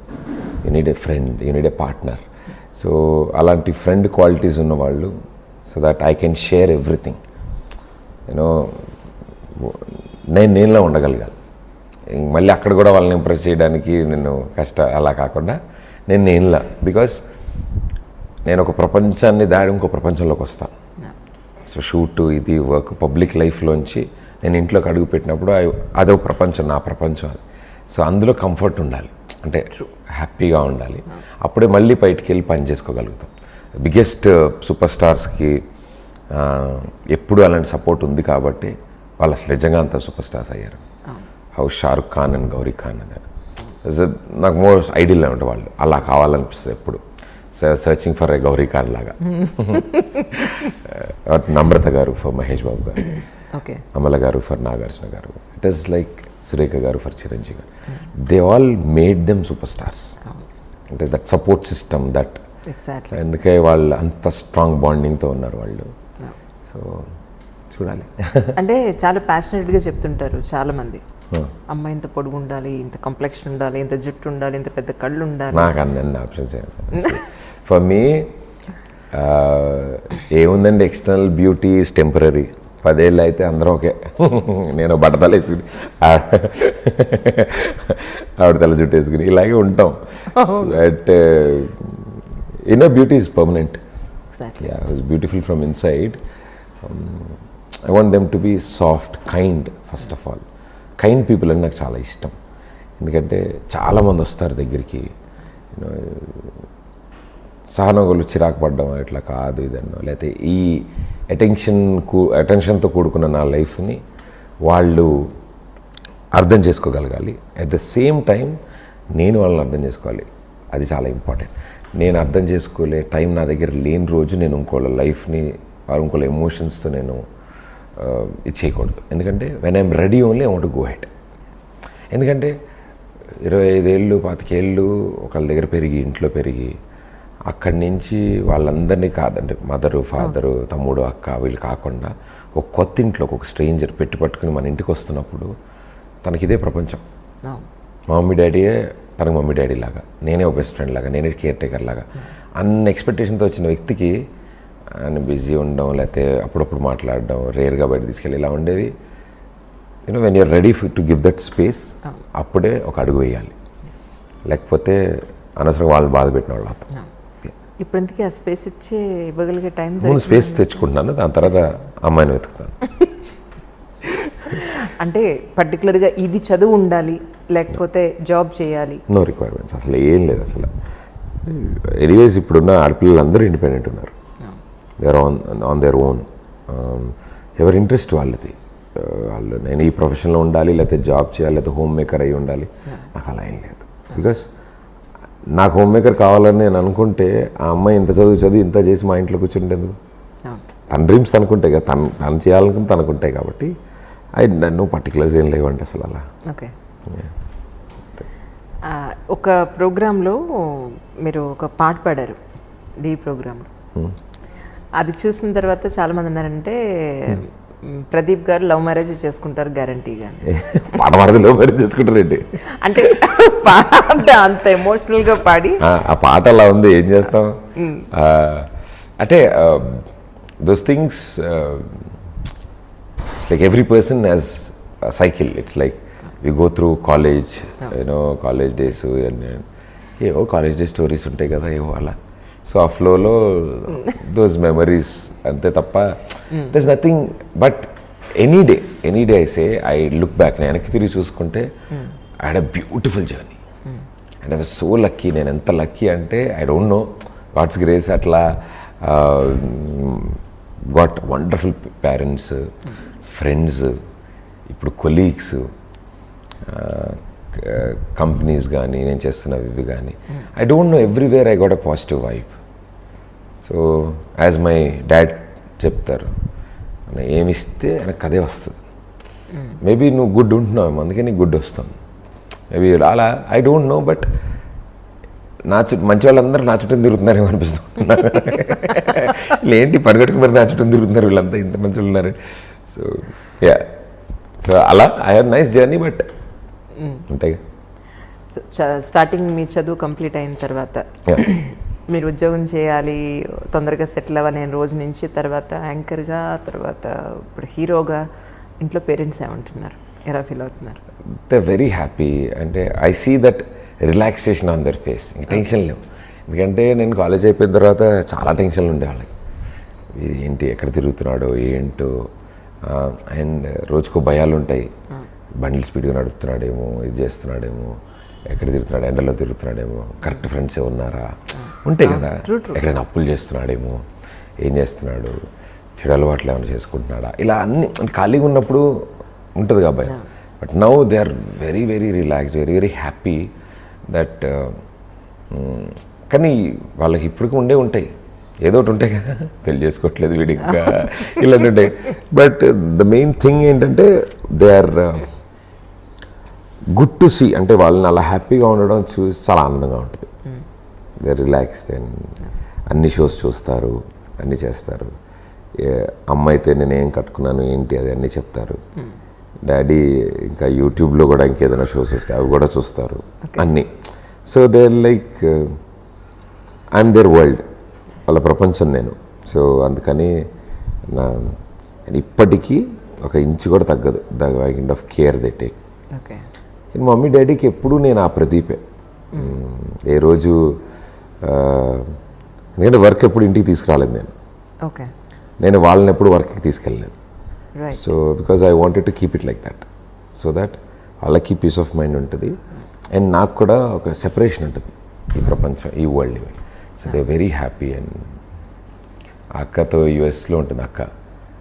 Speaker 1: you need a friend, you need a partner. So అలాంటి ఫ్రెండ్ క్వాలిటీస్ ఉన్నవాళ్ళు, so that I can share everything. You know నేనులా ఉండగలగాలి. మళ్ళీ అక్కడ కూడా వాళ్ళని ఇంప్రెస్ చేయడానికి నేను అలా కాకుండా నేనులా, బికాస్ నేను ఒక ప్రపంచాన్ని దాడి ఇంకో ప్రపంచంలోకి వస్తాను. సో షూటు, ఇది వర్క్, పబ్లిక్ లైఫ్లోంచి నేను ఇంట్లోకి అడుగు పెట్టినప్పుడు అదో ప్రపంచం, నా ప్రపంచం అది. సో అందులో కంఫర్ట్ ఉండాలి, అంటే హ్యాపీగా ఉండాలి. అప్పుడే మళ్ళీ బయటికి వెళ్ళి పని చేసుకోగలుగుతాం. బిగ్గెస్ట్ సూపర్ స్టార్స్కి ఎప్పుడు అలాంటి సపోర్ట్ ఉంది కాబట్టి వాళ్ళు అసలు నిజంగా అంత సూపర్ స్టార్స్ అయ్యారు. హౌ షారుఖ్ ఖాన్ అండ్ గౌరీ ఖాన్ అని నాకు మోస్ట్ ఐడియల్ అంటే వాళ్ళు అలా కావాలనిపిస్తుంది ఎప్పుడు searching for a Gauri Khan లాగా. నమ్రత గారు ఫర్ మహేష్ బాబు గారు, అమల గారు ఫర్ నాగార్జున గారు, ఇట్ ఈస్ లైక్ సురేఖ గారు ఫర్ చిరంజీవి గారు. They all made them super stars. అంటే దట్ సపోర్ట్ సిస్టమ్ దట్ అందుకే వాళ్ళు అంత స్ట్రాంగ్ బాండింగ్తో ఉన్నారు వాళ్ళు. సో చూడాలి.
Speaker 2: అంటే చాలా ప్యాషనెట్గా చెప్తుంటారు చాలామంది, అమ్మాయి ఇంత పొడుగు ఉండాలి, ఇంత కంప్లెక్షన్ ఉండాలి, ఇంత జుట్టు ఉండాలి, ఇంత పెద్ద కళ్ళు ఉండాలి.
Speaker 1: నాకు అన్ని ఆప్షన్స్ ఫర్ మీ ఏముందండి, ఎక్స్టర్నల్ బ్యూటీ ఈజ్ టెంపరీ. 10 ఏళ్ళు అయితే అందరూ ఓకే. నేను బట్టతలు వేసుకుని ఆవిడ తల జుట్టు వేసుకుని ఇలాగే ఉంటాం. But inner beauty is permanent. It's beautiful from inside. I want them to be soft, kind. First of all kind people అని నాకు చాలా ఇష్టం. ఎందుకంటే చాలామంది వస్తారు దగ్గరికి, సహనగోళ్ళు చిరాకు పడ్డం ఇట్లా కాదు ఇదన్నో, లేకపోతే ఈ అటెన్షన్తో కూడుకున్న నా లైఫ్ని వాళ్ళు అర్థం చేసుకోగలగాలి. అట్ ద సేమ్ టైం నేను వాళ్ళని అర్థం చేసుకోవాలి. అది చాలా ఇంపార్టెంట్. నేను అర్థం చేసుకోలే టైం నా దగ్గర లేని రోజు నేను ఇంకోళ్ళ లైఫ్ని ఇంకోళ్ళ ఎమోషన్స్తో నేను ఇది చేయకూడదు. ఎందుకంటే when I'm ready only I want to go head. ఎందుకంటే 25 ఏళ్ళు 25 ఏళ్ళు ఒకళ్ళ దగ్గర పెరిగి, ఇంట్లో పెరిగి, అక్కడి నుంచి వాళ్ళందరినీ కాదంటే మదరు, ఫాదరు, తమ్ముడు, అక్క వీళ్ళు కాకుండా ఒక కొత్త ఇంట్లో ఒక స్ట్రేంజర్ పట్టుకుని మన ఇంటికి వస్తున్నప్పుడు తనకి ఇదే ప్రపంచం. మా మమ్మీ డాడీయే తనకు మమ్మీ డాడీ లాగా, నేనే ఒక బెస్ట్ ఫ్రెండ్ లాగా, నేనే కేర్ టేకర్ లాగా అన్న ఎక్స్పెక్టేషన్తో వచ్చిన వ్యక్తికి ఆయన బిజీ ఉండడం, లేకపోతే అప్పుడప్పుడు మాట్లాడడం, రేర్గా బయట తీసుకెళ్ళి ఇలా ఉండేది. When you are ready to give that space, అప్పుడే ఒక అడుగు వేయాలి. లేకపోతే అనవసరంగా వాళ్ళని బాధ పెట్టిన వాళ్ళు అవుతాం.
Speaker 2: ఇప్పుడు ఎందుకు ఆ స్పేస్ ఇచ్చి ఇవ్వగలిగే టైం
Speaker 1: ముందు స్పేస్ తెచ్చుకుంటున్నాను, దాని తర్వాత అమ్మాయిని వెతుకుతాను.
Speaker 2: అంటే పర్టికులర్గా ఇది చదువు ఉండాలి, లేకపోతే జాబ్ చేయాలి,
Speaker 1: నో రిక్వైర్మెంట్స్ అసలు ఏం లేదు. అసలు ఎనీవేస్ ఇప్పుడున్న ఆడపిల్లలు అందరూ ఇండిపెండెంట్ ఉన్నారు. They are on their own. ఎవరి ఇంట్రెస్ట్ వాళ్ళది. వాళ్ళు నేను ఈ ప్రొఫెషన్లో ఉండాలి, లేకపోతే జాబ్ చేయాలి, లేకపోతే హోమ్ మేకర్ అయి ఉండాలి, నాకు అలా ఏం లేదు. బికాస్ నాకు హోమ్ మేకర్ కావాలని నేను అనుకుంటే ఆ అమ్మాయి ఇంత చదివి ఇంత చేసి మా ఇంట్లో కూర్చుంటేందుకు? తన డ్రీమ్స్ తనుకుంటాయి కదా, తను చేయాలనుకుని తనుకుంటాయి. కాబట్టి నన్ను పర్టికులర్స్ ఏం లేవండి అసలు అలా.
Speaker 2: ఓకే. ఒక ప్రోగ్రాంలో మీరు ఒక పాట పాడారు, డి ప్రోగ్రాంలో. అది చూసిన తర్వాత చాలామంది అన్నారంటే ప్రదీప్ గారు లవ్ మ్యారేజ్ చేసుకుంటారు గ్యారంటీగా.
Speaker 1: పాట పాడితే లవ్ మ్యారేజ్ చేసుకుంటారండి
Speaker 2: అంటే పాట అంత ఎమోషనల్గా పాడి
Speaker 1: ఆ పాట అలా ఉంది, ఏం చేస్తాం. అంటే those things it's like every person has cycle. It's like we go through college, college days, ఏవో కాలేజ్ డే స్టోరీస్ ఉంటాయి కదా, ఏవో అలా. సో ఆ ఫ్లోలో దోస్ మెమరీస్ అంతే తప్ప there is nothing. But any day I say, I look back, నేను వెనక్కి తిరిగి చూసుకుంటే I had a beautiful journey and I was so lucky. నేను ఎంత లక్కీ అంటే I don't know, God's grace. అట్లా గాట్ వండర్ఫుల్ పేరెంట్స్, ఫ్రెండ్స్, ఇప్పుడు కొలీగ్స్, కంపెనీస్ కానీ నేను చేస్తున్నవి ఇవి కానీ. I don't know, everywhere I got a positive vibe. So as my dad చెప్తారు, ఏమిస్తే ఆయనకు అదే వస్తుంది. మేబీ నువ్వు గుడ్ ఉంటున్నావు, అందుకే నీకు గుడ్ వస్తుంది. మేబీ అలా ఐ డోంట్ నో. బట్ నా చుట్టూ మంచి వాళ్ళందరూ నా చుట్టూ తిరుగుతున్నారేమో అనిపిస్తుంది. ఏంటి పరిగెట్టుకు మరి నా చుట్టూ తిరుగుతున్నారు వీళ్ళంతా, ఇంత మంచి ఉన్నారు. సో యా, సో అలా I have nice journey. But ఉంటాయి.
Speaker 2: స్టార్టింగ్ మీ చదువు కంప్లీట్ అయిన తర్వాత మీరు ఉద్యోగం చేయాలి, తొందరగా సెటిల్ అవ్వాలి రోజు నుంచి, తర్వాత యాంకర్గా, తర్వాత ఇప్పుడు హీరోగా, ఇంట్లో పేరెంట్స్ ఏమంటున్నారు, ఎలా ఫీల్ అవుతున్నారు?
Speaker 1: They very happy. అంటే I see that relaxation on their face. ఇంక టెన్షన్ లేవు. ఎందుకంటే నేను కాలేజ్ అయిపోయిన తర్వాత చాలా టెన్షన్లు ఉండే వాళ్ళకి. ఏంటి, ఎక్కడ తిరుగుతున్నాడో ఏంటో, అండ్ రోజుకో భయాలు ఉంటాయి. బండిల్ స్పీడ్గా నడుపుతున్నాడేమో, ఇది చేస్తున్నాడేమో, ఎక్కడ తిరుగుతున్నాడు, ఎండలో తిరుగుతున్నాడేమో, కరెక్ట్ ఫ్రెండ్స్ ఉన్నారా, ఉంటాయి కదా. ఎక్కడైనా అప్పులు చేస్తున్నాడేమో, ఏం చేస్తున్నాడు, చెడు అలవాట్లు ఏమైనా చేసుకుంటున్నాడా, ఇలా అన్ని అంటే ఖాళీగా ఉన్నప్పుడు ఉంటుంది కాబట్టి. But now they are very very relaxed, very very happy that. కానీ వాళ్ళకి ఇప్పటికీ ఉంటాయి ఏదో ఒకటి ఉంటాయి కదా, పెళ్లి చేసుకోవట్లేదు వీడిగా ఇలాంటి ఉంటాయి. బట్ ద మెయిన్ థింగ్ ఏంటంటే they are good to see, అంటే వాళ్ళని అలా హ్యాపీగా ఉండడం చూసి చాలా ఆనందంగా ఉంటుంది. దే ఆర్ రిలాక్స్డ్ అండ్ అన్ని షోస్ చూస్తారు, అన్నీ చేస్తారు. అమ్మ అయితే నేనేం కట్టుకున్నాను ఏంటి అది అన్నీ చెప్తారు. డాడీ ఇంకా యూట్యూబ్లో కూడా ఇంకేదైనా షోస్ వస్తాయి అవి కూడా చూస్తారు అన్నీ. So they like I'm their world, వాళ్ళ ప్రపంచం నేను. సో అందుకని నా ఇప్పటికీ ఒక ఇంచు కూడా తగ్గదు the kind of care they take. Mummy డాడీకి ఎప్పుడూ నేను ఆ ప్రదీపే. ఏ రోజు ఎందుకంటే వర్క్ ఎప్పుడు ఇంటికి తీసుకురాలేదు నేను వాళ్ళని ఎప్పుడు వర్క్కి తీసుకెళ్ళలేదు. So because I wanted to keep it like that, so that వాళ్ళకి పీస్ ఆఫ్ మైండ్ ఉంటుంది అండ్ నాకు కూడా ఒక సెపరేషన్ ఉంటుంది ఈ ప్రపంచం, ఈ world. So they very happy. And అక్కతో యుఎస్లో ఉంటుంది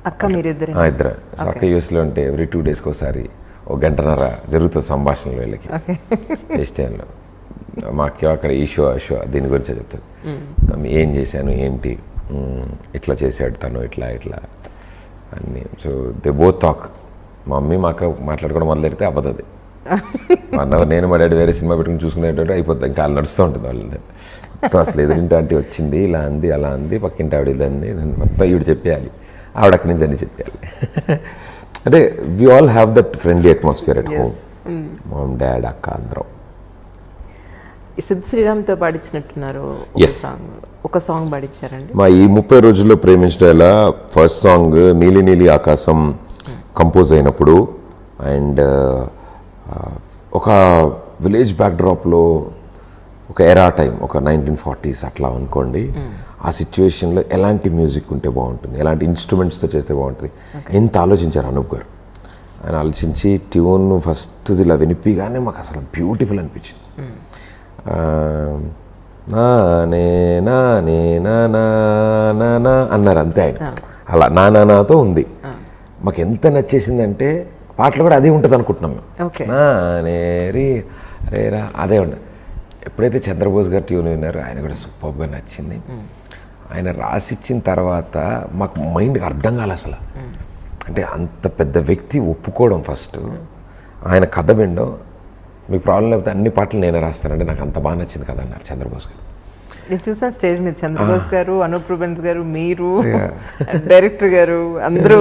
Speaker 1: అక్క
Speaker 2: మీరిద్దరు
Speaker 1: ఇద్దరు. సో అక్క యుఎస్లో ఉంటే ఎవ్రీ 2 days ఒకసారి 1 గంటన్నర జరుగుతుంది సంభాషణలు వీళ్ళకి ఎస్టైన్లో. మా అక్క అక్కడ ఈ షో దీని గురించే చెప్తుంది, ఏం చేశాను ఏంటి, ఇట్లా చేశాడు తను ఇట్లా అన్నీ. So they both talk. మా మమ్మీ మా అక్క మాట్లాడుకోవడం మొదలెడితే అవ్వదు. నేను మా డాడీ వేరే సినిమా పెట్టుకుని చూసుకునేటట్టు అయిపోతుంది, ఇంకా వాళ్ళు నడుస్తూ ఉంటుంది వాళ్ళని. మొత్తం అసలు ఎదురింటి ఆంటీ వచ్చింది ఇలా అంది అలా అంది, పక్కింటి ఆవిడ ఇలా అంది, మొత్తం ఈవిడ చెప్పేయాలి, ఆవిడ అక్కడి నుంచి అన్నీ చెప్పేయాలి. అంటే we all have that friendly atmosphere at home. Mom dad అక్క అందరం.
Speaker 2: సిద్ శ్రీరామ్తో పాడించినట్టున్నారు ఒక సాంగ్ పాడించారండి.
Speaker 1: మా ఈ 30 రోజుల్లో ప్రేమించడం ఫస్ట్ సాంగ్ నీలి నీలి ఆకాశం కంపోజ్ అయినప్పుడు, అండ్ ఒక విలేజ్ బ్యాక్డ్రాప్లో ఒక ఎరా టైం, ఒక 1940s అట్లా అనుకోండి. ఆ సిచ్యువేషన్లో ఎలాంటి మ్యూజిక్ ఉంటే బాగుంటుంది, ఎలాంటి ఇన్స్ట్రుమెంట్స్తో చేస్తే బాగుంటుంది, ఎంత ఆలోచించారు అనూప్ గారు. ఆయన ఆలోచించి ట్యూన్ ఫస్ట్ ఇలా వినిపిగానే మాకు అసలు బ్యూటిఫుల్ అనిపించింది. నానే నానే నా అన్నారు అంతే ఆయన. అలా నాతో ఉంది. మాకు ఎంత నచ్చేసిందంటే పాటలు కూడా అదే ఉంటుంది అనుకుంటున్నాం మేము. నానే రేరా అదే ఉండదు. ఎప్పుడైతే చంద్రబోస్ గారు ట్యూన్ విన్నారు ఆయన కూడా సూపర్గా నచ్చింది. ఆయన రాసిచ్చిన తర్వాత మాకు మైండ్కి అర్థం కాలే అసలు. అంటే అంత పెద్ద వ్యక్తి ఒప్పుకోవడం ఫస్ట్, ఆయన కథ వినడం, మీకు ప్రాబ్లం లేకపోతే అన్ని పాటలు నేనే రాస్తానంటే నాకు అంత బాగా నచ్చింది కదా అన్నారు చంద్రబోస్ గారు.
Speaker 2: నేను చూసాను స్టేజ్ మీద చంద్రబోస్ గారు, అనూప్ రూబెన్స్ గారు, మీరు డైరెక్టర్ గారు అందరూ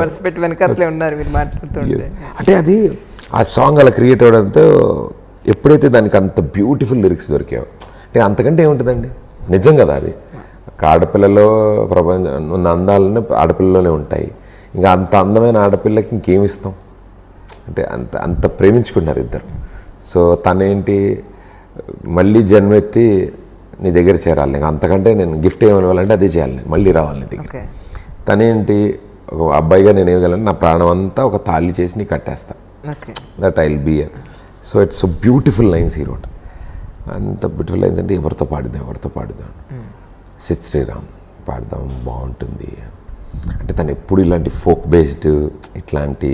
Speaker 2: వరుసపెట్టి వెనకాతలే ఉన్నారు మీరు మాట్లాడుతుంటే.
Speaker 1: అంటే అది ఆ సాంగ్ అలా క్రియేట్ అవ్వడంతో ఎప్పుడైతే దానికి అంత బ్యూటిఫుల్ లిరిక్స్ దొరికాయో, అంటే అంతకంటే ఏముంటుందండి, నిజం కదా అది. ఆడపిల్లలో ప్రపంచం ఉన్న అందాలన్నీ ఆడపిల్లలోనే ఉంటాయి. ఇంకా అంత అందమైన ఆడపిల్లకి ఇంకేమి ఇస్తాం, అంటే అంత ప్రేమించుకున్నారు ఇద్దరు. సో తనేంటి మళ్ళీ జన్మెత్తి నీ దగ్గర చేరాలి, ఇంకా అంతకంటే నేను గిఫ్ట్ ఏమని ఇవ్వాలంటే అదే చేయాలి, నేను మళ్ళీ రావాలి నీ దగ్గర. తనేంటి ఒక అబ్బాయిగా నేను ఏమగలను, నా ప్రాణం అంతా ఒక తాళి చేసి నీకు కట్టేస్తా, that I will be. So it's so beautiful lines ఈ రోడ్. అంత బ్యూటిఫుల్ లైన్స్ అంటే ఎవరితో పాడుదాం సిద్ శ్రీరామ్ పాడదాం బాగుంటుంది అంటే. తను ఎప్పుడు ఇలాంటి ఫోక్ బేస్డ్ ఇట్లాంటి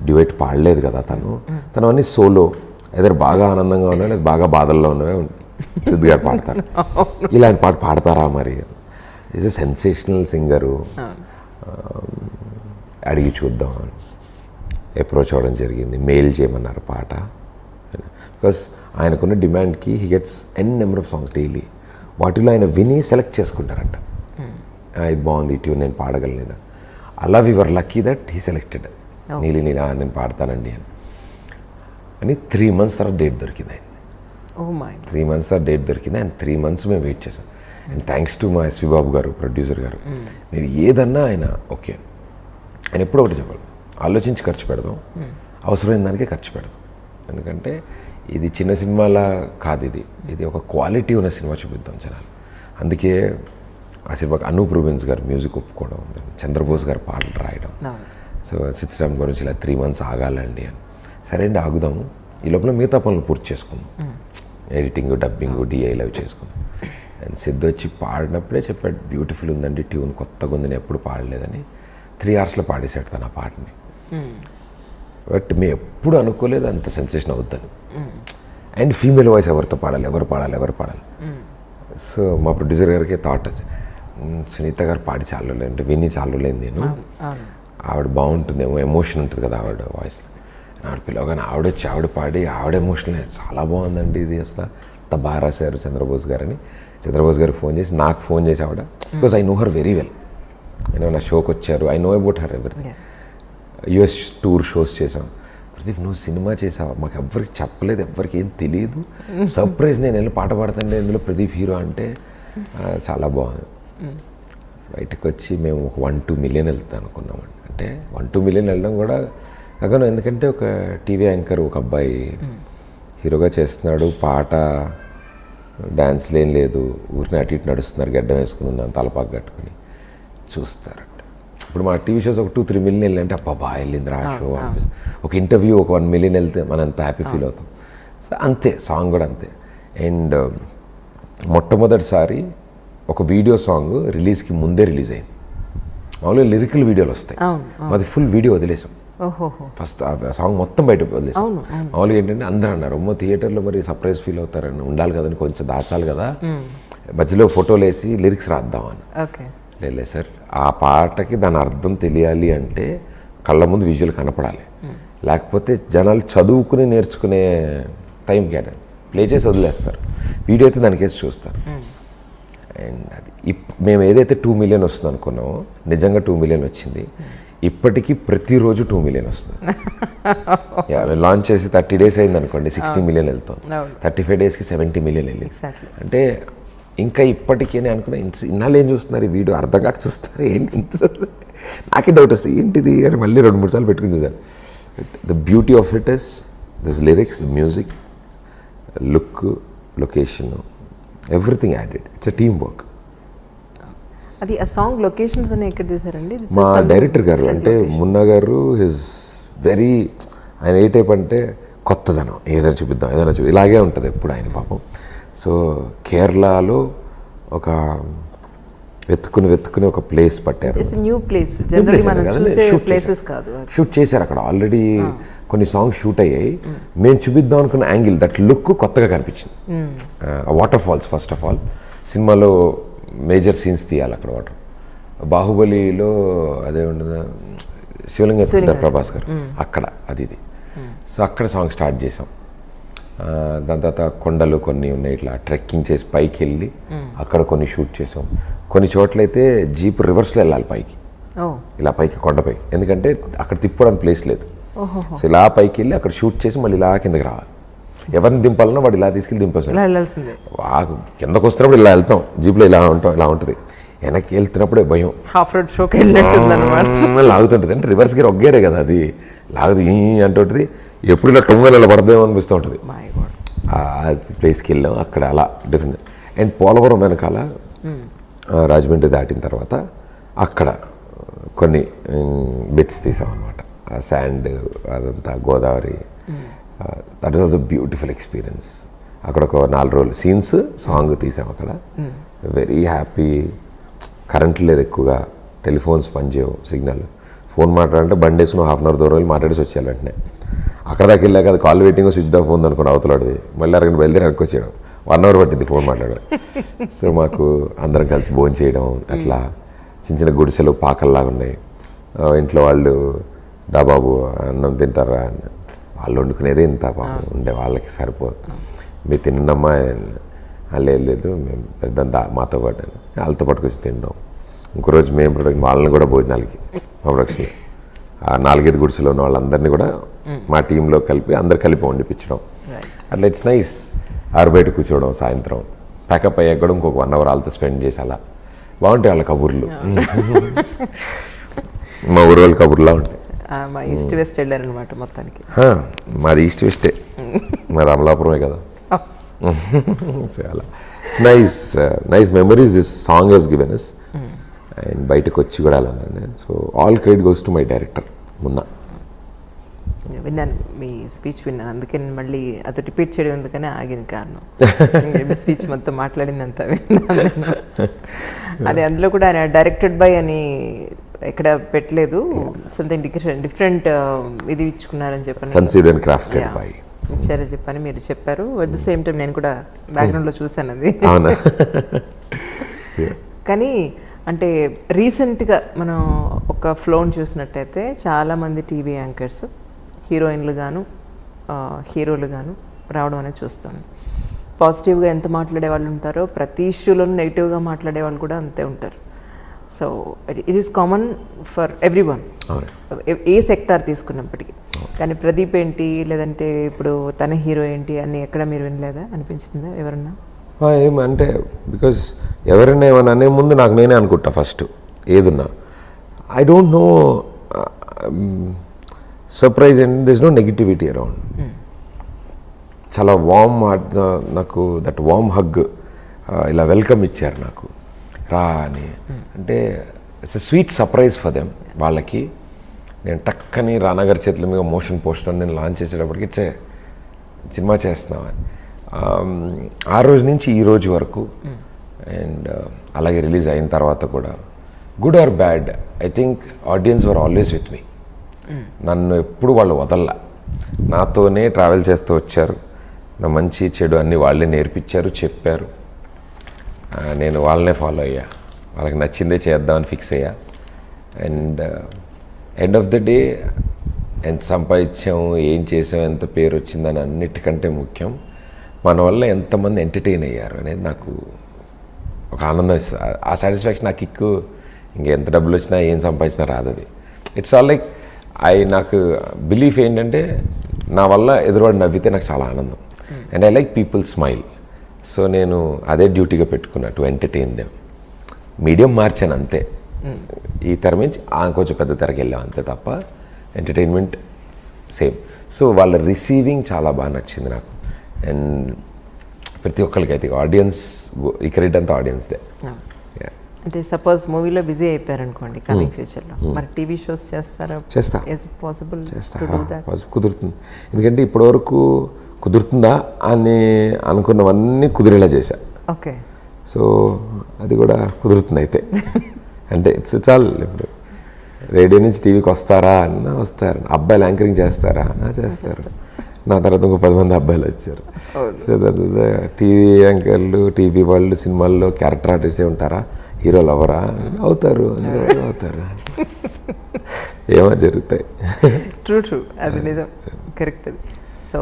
Speaker 1: డ్యూయట్ పాడలేదు కదా తను అన్నీ సోలో, ఎదురు బాగా ఆనందంగా ఉన్నా లేదా బాగా బాధల్లో ఉన్నవే సిద్ గారు పాడతారు. ఇలాంటి పాట పాడతారా మరి? Is a sensational singer. అడిగి చూద్దాం అని అప్రోచ్ అవ్వడం జరిగింది. మెయిల్ చేయమన్నారు పాట. బికాస్ ఆయనకున్న డిమాండ్కి he gets n number of songs daily. వాటిలో ఆయన విని సెలెక్ట్ చేసుకుంటారంట, ఇది బాగుంది ఈ ట్యూన్ నేను పాడగలను. అలా వి వర్ లక్కీ దట్ హీ సెలెక్టెడ్ నీలి నీలా నేను పాడతానండి అని 3 months తర్వాత డేట్ దొరికింది ఆయన. 3 months తర్వాత డేట్ దొరికింది. అండ్ 3 months మేము వెయిట్ చేసాం. అండ్ థ్యాంక్స్ టు మా ఎస్వి బాబు గారు ప్రొడ్యూసర్ గారు. మేము ఏదన్నా ఆయన ఓకే, ఆయన ఎప్పుడు ఒకటి చెప్పాలి, ఆలోచించి ఖర్చు పెడదాం, అవసరమైన దానికే ఖర్చు పెడదాం. ఎందుకంటే ఇది చిన్న సినిమాలా కాదు, ఇది ఒక క్వాలిటీ ఉన్న సినిమా చూపిద్దాం జనాలు. అందుకే ఆ సినిమాకి అనూప్ రూబెన్స్ గారు మ్యూజిక్ ఒప్పుకోవడం, చంద్రబోస్ గారు పాటలు రాయడం. సో సిద్ శ్రీరామ్ గురించి ఇలా 3 months ఆగాలండి అని. సరే అండి ఆగుదాము, ఈ లోపల మిగతా పనులు పూర్తి చేసుకుందాం, ఎడిటింగ్ డబ్బింగ్ డిఐ అవి చేసుకుందాం. అండ్ సిద్ధు వచ్చి పాడినప్పుడే చెప్పాడు, బ్యూటిఫుల్ ఉందండి ట్యూన్, కొత్తగా ఉంది, నేను ఎప్పుడు పాడలేదని. 3 అవర్స్లో పాడేశాడు తన పాటని. బట్ మేము ఎప్పుడు అనుకోలేదు అంత సెన్సేషన్ అవుద్దని. అండ్ ఫీమేల్ వాయిస్ ఎవరు పాడాలి. సో మా ప్రొడ్యూసర్ గారికి థాట్ వచ్చి, సునీత గారు పాడి చాలా అంటే విని చాలా లేదు నేను, ఆవిడ బాగుంటుందేమో, ఎమోషన్ ఉంటుంది కదా ఆవిడ వాయిస్లో. ఆవిడ పిలవగానే ఆవిడ పాడి ఆవిడ ఎమోషనల్ చాలా బాగుందండి ఇది, అసలు అంత బాగా రాశారు చంద్రబోస్ గారని. చంద్రబోస్ గారు ఫోన్ చేసి నాకు ఫోన్ చేసి ఆవిడ, because I know her very well, నేను నా షోకి వచ్చారు, I know about her everything. US tour shows చేసాం. ప్రదీప్ నువ్వు సినిమా చేసావా, మాకు ఎవ్వరికి చెప్పలేదు, ఎవ్వరికి ఏం తెలియదు, సర్ప్రైజ్, నేను వెళ్ళి పాట పాడుతుంటే ఇందులో ప్రదీప్ హీరో అంటే చాలా బాగుంది. బయటకు వచ్చి మేము ఒక 1-2 మిలియన్ వెళ్తాం అనుకున్నామండి. అంటే 1-2 మిలియన్ వెళ్ళడం కూడా కాక, ఎందుకంటే ఒక టీవీ యాంకర్ ఒక అబ్బాయి హీరోగా చేస్తున్నాడు, పాట డ్యాన్స్లు ఏం లేదు, ఊరిని అటు ఇటు నడుస్తున్నారు, గడ్డం వేసుకుని ఉన్నాను, తలపాకు కట్టుకుని చూస్తారంట. ఇప్పుడు మా టీవీ షోస్ ఒక 2-3 మిలియన్ వెళ్ళాలంటే అబ్బా బాగా వెళ్ళింది రా షో అనిపిస్తుంది. ఒక ఇంటర్వ్యూ ఒక 1 మిలియన్ వెళ్తే మనం ఎంత హ్యాపీ ఫీల్ అవుతాం. సో అంతే సాంగ్ కూడా అంతే. అండ్ మొట్టమొదటిసారి ఒక వీడియో సాంగ్ రిలీజ్కి ముందే రిలీజ్ అయింది. మామూలుగా లిరికల్ వీడియోలు వస్తాయి, మాది ఫుల్ వీడియో వదిలేసాం. ఫస్ట్ ఆ సాంగ్ మొత్తం బయట వదిలేసాం. మామూలుగా ఏంటంటే అందరూ అన్నారు, అమ్మో థియేటర్లో మరి సర్ప్రైజ్ ఫీల్ అవుతారని, ఉండాలి కదని కొంచెం దాచాలి కదా, మధ్యలో ఫోటోలు వేసి లిరిక్స్ రాద్దామని. లేదు సార్, ఆ పాటకి దాని అర్థం తెలియాలి అంటే కళ్ళ ముందు విజువల్ కనపడాలి, లేకపోతే జనాలు చదువుకుని నేర్చుకునే టైం కేటాయి ప్లే చేసి వదిలేస్తారు, వీడియో అయితే దానికేసి చూస్తారు. అండ్ అది మేము ఏదైతే 2 మిలియన్ వస్తుంది అనుకున్నామో నిజంగా 2 మిలియన్ వచ్చింది. ఇప్పటికీ ప్రతిరోజు 2 మిలియన్ వస్తుంది. లాంచ్ చేసి 30 days అయింది అనుకోండి, 60 మిలియన్ వెళ్తాం. 35 daysకి 70 మిలియన్ వెళ్ళి, అంటే ఇంకా ఇప్పటికీ నేను అనుకున్నా ఇన్నాళ్ళు ఏం చూస్తున్నారు, ఈ వీడియో అర్థం కాక చూస్తున్నారు ఏంటి ఇంత చూస్తారు, నాకే డౌట్ వస్తుంది ఏంటిది అని మళ్ళీ 2-3 సార్లు పెట్టుకుని చూసాను. The beauty of it is this lyrics, music, look, location, everything added. It's a team work.
Speaker 2: అది ఆ సాంగ్ లొకేషన్స్ అని ఎక్కడ తీసారండి?
Speaker 1: మా డైరెక్టర్ గారు అంటే మున్నా గారు హిజ్ వెరీ, ఆయన ఏ టైప్ అంటే కొత్తదనం, ఏదైనా చూపిద్దాం ఇలాగే ఉంటుంది ఎప్పుడు ఆయన పాపం. సో కేరళలో ఒక వెతుకుని ఒక ప్లేస్ పట్టారు, షూట్ చేశారు అక్కడ. ఆల్రెడీ కొన్ని సాంగ్స్ షూట్ అయ్యాయి, మేము చూపిద్దాం అనుకున్న యాంగిల్, దట్ లుక్ కొత్తగా కనిపించింది. Waterfalls first of all, సినిమాలో మేజర్ సీన్స్ తీయాలి అక్కడ. వాటర్ బాహుబలిలో అదే ఉండదు, శివలింగ ప్రభాస్ గారు అక్కడ అది ఇది. సో అక్కడ సాంగ్ స్టార్ట్ చేసాం. దాని తర్వాత కొండలు కొన్ని ఉన్నాయి, ఇట్లా ట్రెక్కింగ్ చేసి పైకి వెళ్ళి అక్కడ కొన్ని షూట్ చేసాం. కొన్ని చోట్లయితే జీప్ రివర్స్లో వెళ్ళాలి పైకి, ఇలా పైకి కొండపై, ఎందుకంటే అక్కడ తిప్పడానికి ప్లేస్ లేదు. సో ఇలా పైకి వెళ్ళి అక్కడ షూట్ చేసి మళ్ళీ ఇలా కిందకి రావాలి. ఎవరిని దింపాలన్నా వాడు ఇలా తీసుకెళ్ళి దింపేస్తాడు. కిందకు వస్తున్నప్పుడు ఇలా వెళ్తాం, జీప్లో ఇలా ఉంటుంది. వెనక్కి వెళ్తున్నప్పుడే భయం,
Speaker 2: హాఫ్ రోడ్ షోకి వెళ్ళినట్టు
Speaker 1: లాగుతుంటుంది. అంటే రివర్స్ గేర్ ఒగ్గేరే కదా, అది లాగుతుంది అంటుంటుంది. ఎప్పుడు ఇలా టొంగలు ఇలా పడదేమో అనిపిస్తూ ఉంటుంది. ఆ ప్లేస్కి వెళ్ళాం, అక్కడ అలా డిఫరెంట్. అండ్ పోలవరం వెనకాల రాజమండ్రి దాటిన తర్వాత అక్కడ కొన్ని బిట్స్ తీసాం అనమాట. ఆ శాండ్ అదంతా Godavari, that is also beautiful experience. అక్కడ ఒక 4 రోజులు సీన్స్ సాంగ్ తీసాం అక్కడ. Very happy. కరెంట్ లేదు ఎక్కువగా, టెలిఫోన్స్ పనిచేయవు, సిగ్నల్. ఫోన్ మాట్లాడాలంటే బండి వేసుకుని 1/2 hour దూరం వెళ్ళి మాట్లాడేసి వచ్చేయాలి వెంటనే. అక్కడ దాకా వెళ్ళాక అది కాల్ వెయిటింగ్, స్విచ్ ఆఫ్ ఉంది అనుకోండి అవతలది, మళ్ళీ అరగంట బయలుదేరి వెనక్కి వచ్చేయడం. 1 hour పట్టింది ఫోన్ మాట్లాడడం. సో మాకు అందరం కలిసి భోజనం చేయడం, అట్లా చిన్న గుడిసెలు పాకల్లాగా ఉన్నాయి. ఇంట్లో వాళ్ళు దా బాబు అన్నం తింటారా, వాళ్ళు వండుకునేదే ఇంత పాపం ఉండే, వాళ్ళకి సరిపోదు, మీరు తిన్నమ్మా లేదు మేము పెద్ద మాతో పాటు వాళ్ళతో పట్టుకొచ్చి తినడం. ఇంకో రోజు మేము ప్రొడక్షన్ వాళ్ళని కూడా భోజనాలకి మా ప్రొడక్షన్ ఆ 4-5 గుడిసెలో ఉన్న వాళ్ళందరినీ కూడా మా టీంలో కలిపి అందరు కలిపి వండిపించడం. అట్లా ఇట్స్ నైస్. బయట కూర్చోవడం, సాయంత్రం ప్యాకప్ అయ్యాక కూడా ఇంకొక 1 hour వాళ్ళతో స్పెండ్ చేసి అలా బాగుంటాయి వాళ్ళ కబుర్లు. మా ఊరు వాళ్ళ కబుర్లా ఉంటాయి.
Speaker 2: మా ఈస్ట్ వెస్ట్ వెళ్ళారనమాట మొత్తానికి.
Speaker 1: మాది ఈస్ట్ వెస్టే, మాది అమలాపురమే కదా. అలా it's nice memories this song he's given us. And బయటకు వచ్చి కూడా అలా. So all credit goes to my director Munna.
Speaker 2: విన్నాను మీ స్పీచ్ విన్నాను, అందుకే నేను మళ్ళీ అది రిపీట్ చేయడం ఎందుకని ఆగింది కారణం. మీ స్పీచ్ మొత్తం మాట్లాడిందంతా విన్నాను నేను. అది అందులో కూడా ఆయన డైరెక్టెడ్ బై అని ఎక్కడ పెట్టలేదు, సంథింగ్ డిఫరెంట్ ఇది ఇచ్చుకున్నారని చెప్పాను,
Speaker 1: కన్సీవ్డ్ అండ్ క్రాఫ్టెడ్ బై
Speaker 2: ఇచ్చారని చెప్పని మీరు చెప్పారు. అట్ ద సేమ్ టైం నేను కూడా బ్యాక్గ్రౌండ్లో చూశాను అది.
Speaker 1: అవునా?
Speaker 2: కానీ అంటే రీసెంట్గా మనం ఒక ఫ్లోని చూసినట్టయితే చాలామంది టీవీ యాంకర్స్ హీరోయిన్లు గాను హీరోలు గాను రావడం అనేది చూస్తుంది. పాజిటివ్గా ఎంత మాట్లాడే వాళ్ళు ఉంటారో ప్రతి ఇష్యూలోనూ నెగిటివ్గా మాట్లాడే వాళ్ళు కూడా అంతే ఉంటారు. So it is common for everyone, ఏ సెక్టార్ తీసుకున్నప్పటికీ. కానీ ప్రదీప్ ఏంటి, లేదంటే ఇప్పుడు తన హీరో ఏంటి అని ఎక్కడ మీరు వినలేదా, అనిపించిందా ఎవరన్నా?
Speaker 1: ఏమంటే బికాజ్ ఎవరైనా ఏమన్నా అనే ముందు నాకు నేనే అనుకుంటా ఫస్ట్ ఏదున్నా. I don't know surprise and this no negativity around. చాలా వామ్ నాకు దట్ వామ్ హగ్ ఇలా వెల్కమ్ ఇచ్చారు నాకు రా అని. అంటే it's a sweet surprise for them. వాళ్ళకి నేను టక్కని రానాగారి చేతుల మీద మోషన్ పోస్టర్ నేను లాంచ్ చేసేటప్పటికి సినిమా చేస్తున్నామని ఆ రోజు నుంచి ఈ రోజు వరకు అండ్ అలాగే రిలీజ్ అయిన తర్వాత కూడా good or bad I think audience were always with me. నన్ను ఎప్పుడు వాళ్ళు వదల్లా, నాతోనే ట్రావెల్ చేస్తూ వచ్చారు. నా మంచి చెడు అన్నీ వాళ్ళే నేర్పించారు, చెప్పారు. నేను వాళ్ళనే ఫాలో అయ్యా, వాళ్ళకి నచ్చిందే చేద్దామని ఫిక్స్ అయ్యా. And end of the day ఎంత సంపాదించాము, ఏం చేసాం, ఎంత పేరు వచ్చిందని అన్నిటికంటే ముఖ్యం మన వల్ల ఎంతమంది ఎంటర్టైన్ అయ్యారు అనేది నాకు ఒక ఆనందం ఇస్తుంది. ఆ సాటిస్ఫాక్షన్ నాకు కిక్కు ఇంకెంత డబ్బులు వచ్చినా ఏం సంపాదించినా రాదు. అది ఇట్స్ ఆల్ లైక్ నాకు బిలీఫ్ ఏంటంటే నా వల్ల ఎదురువాడు నవ్వితే నాకు చాలా ఆనందం. And I like people smile. So నేను అదే డ్యూటీగా పెట్టుకున్నా, టు ఎంటర్టైన్ దెమ్. మీడియం మార్చాను అంతే, ఈ తెర నుంచి కొంచెం పెద్ద తెరకి వెళ్ళాం అంతే తప్ప ఎంటర్టైన్మెంట్ సేమ్. సో వాళ్ళ రిసీవింగ్ చాలా బాగా నచ్చింది నాకు. అండ్ ప్రతి ఒక్కరికి అయితే ఆడియన్స్ ఈ క్రెడిట్ అంతా ఆడియన్స్దే.
Speaker 2: అంటే సపోజ్ మూవీలో బిజీ అయిపోయారు అనుకోండి కమింగ్ ఫ్యూచర్లో, మరి టీవీ షోస్ చేస్తారా?
Speaker 1: చేస్తా,
Speaker 2: ఇస్ ఇట్ పాసిబుల్
Speaker 1: చేస్తా,
Speaker 2: టు డు దట్?
Speaker 1: కుదురుతుంది. ఎందుకంటే ఇప్పటివరకు కుదురుతుందా అని అనుకున్నవన్నీ కుదిరేలా చేశా.
Speaker 2: ఓకే,
Speaker 1: సో అది కూడా కుదురుతుంది అయితే. అంటే ఇట్స్ ఆల్. ఇప్పుడు రేడియో నుంచి టీవీకి వస్తారా అన్నా వస్తారు, అబ్బాయిలు యాంకరింగ్ చేస్తారా అన్నా చేస్తారు. నా తర్వాత ఇంకో 10 మంది అబ్బాయిలు వచ్చారు. సో టీవీ యాంకర్లు, టీవీ వాళ్ళు సినిమాల్లో క్యారెక్టర్ ఆర్టిస్టే ఉంటారా, హీరోలు అవరా? అవుతారు, అవుతారు, ఏమో జరుగుతాయి.
Speaker 2: ట్రూ, అది నిజం, కరెక్ట్. అది సో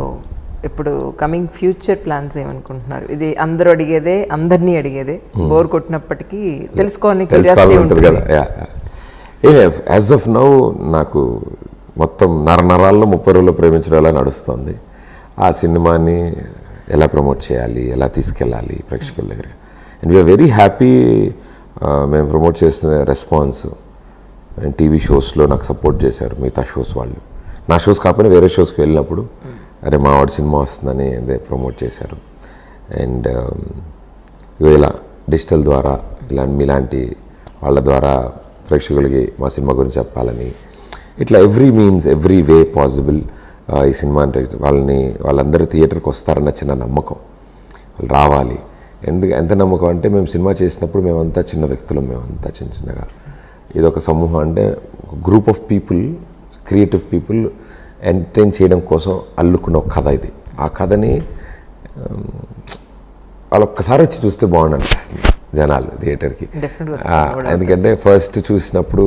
Speaker 2: ఇప్పుడు కమింగ్ ఫ్యూచర్ ప్లాన్స్ ఏమనుకుంటున్నారు? ఇది అందరూ అడిగేదే, అందరినీ అడిగేదే, బోర్ కొట్టినప్పటికీ తెలుసుకోవాలని క్యూరియాసిటీ ఉంటుంది
Speaker 1: కదా. యాజ్ ఆఫ్ నౌ నాకు మొత్తం నరాల్లో 30 రోజుల్లో ప్రేమించడం ఎలా నడుస్తుంది. ఆ సినిమాని ఎలా ప్రమోట్ చేయాలి, ఎలా తీసుకెళ్ళాలి ప్రేక్షకుల దగ్గర. And we are very happy. మేము ప్రమోట్ చేసిన రెస్పాన్స్ అండ్ టీవీ షోస్లో నాకు సపోర్ట్ చేశారు మిగతా షోస్ వాళ్ళు. నా షోస్ కాకపోయినా వేరే షోస్కి వెళ్ళినప్పుడు అరే మా వాడి సినిమా వస్తుందని అదే ప్రమోట్ చేశారు. అండ్ ఇలా డిజిటల్ ద్వారా మీలాంటి వాళ్ళ ద్వారా ప్రేక్షకులకి మా సినిమా గురించి చెప్పాలని ఇట్లా every means every way possible ఈ సినిమా అంటే వాళ్ళందరూ థియేటర్కి వస్తారన్న చిన్న నమ్మకం. వాళ్ళు రావాలి. ఎంత నమ్మకం అంటే మేము సినిమా చేసినప్పుడు మేమంతా చిన్న వ్యక్తులం, మేమంతా చిన్నగా ఇదొక సమూహం, అంటే ఒక group of people, creative people entertain చేయడం కోసం అల్లుకున్న ఒక కథ ఇది. ఆ కథని వాళ్ళు ఒక్కసారి వచ్చి చూస్తే బాగుండండి జనాలు థియేటర్కి. ఎందుకంటే ఫస్ట్ చూసినప్పుడు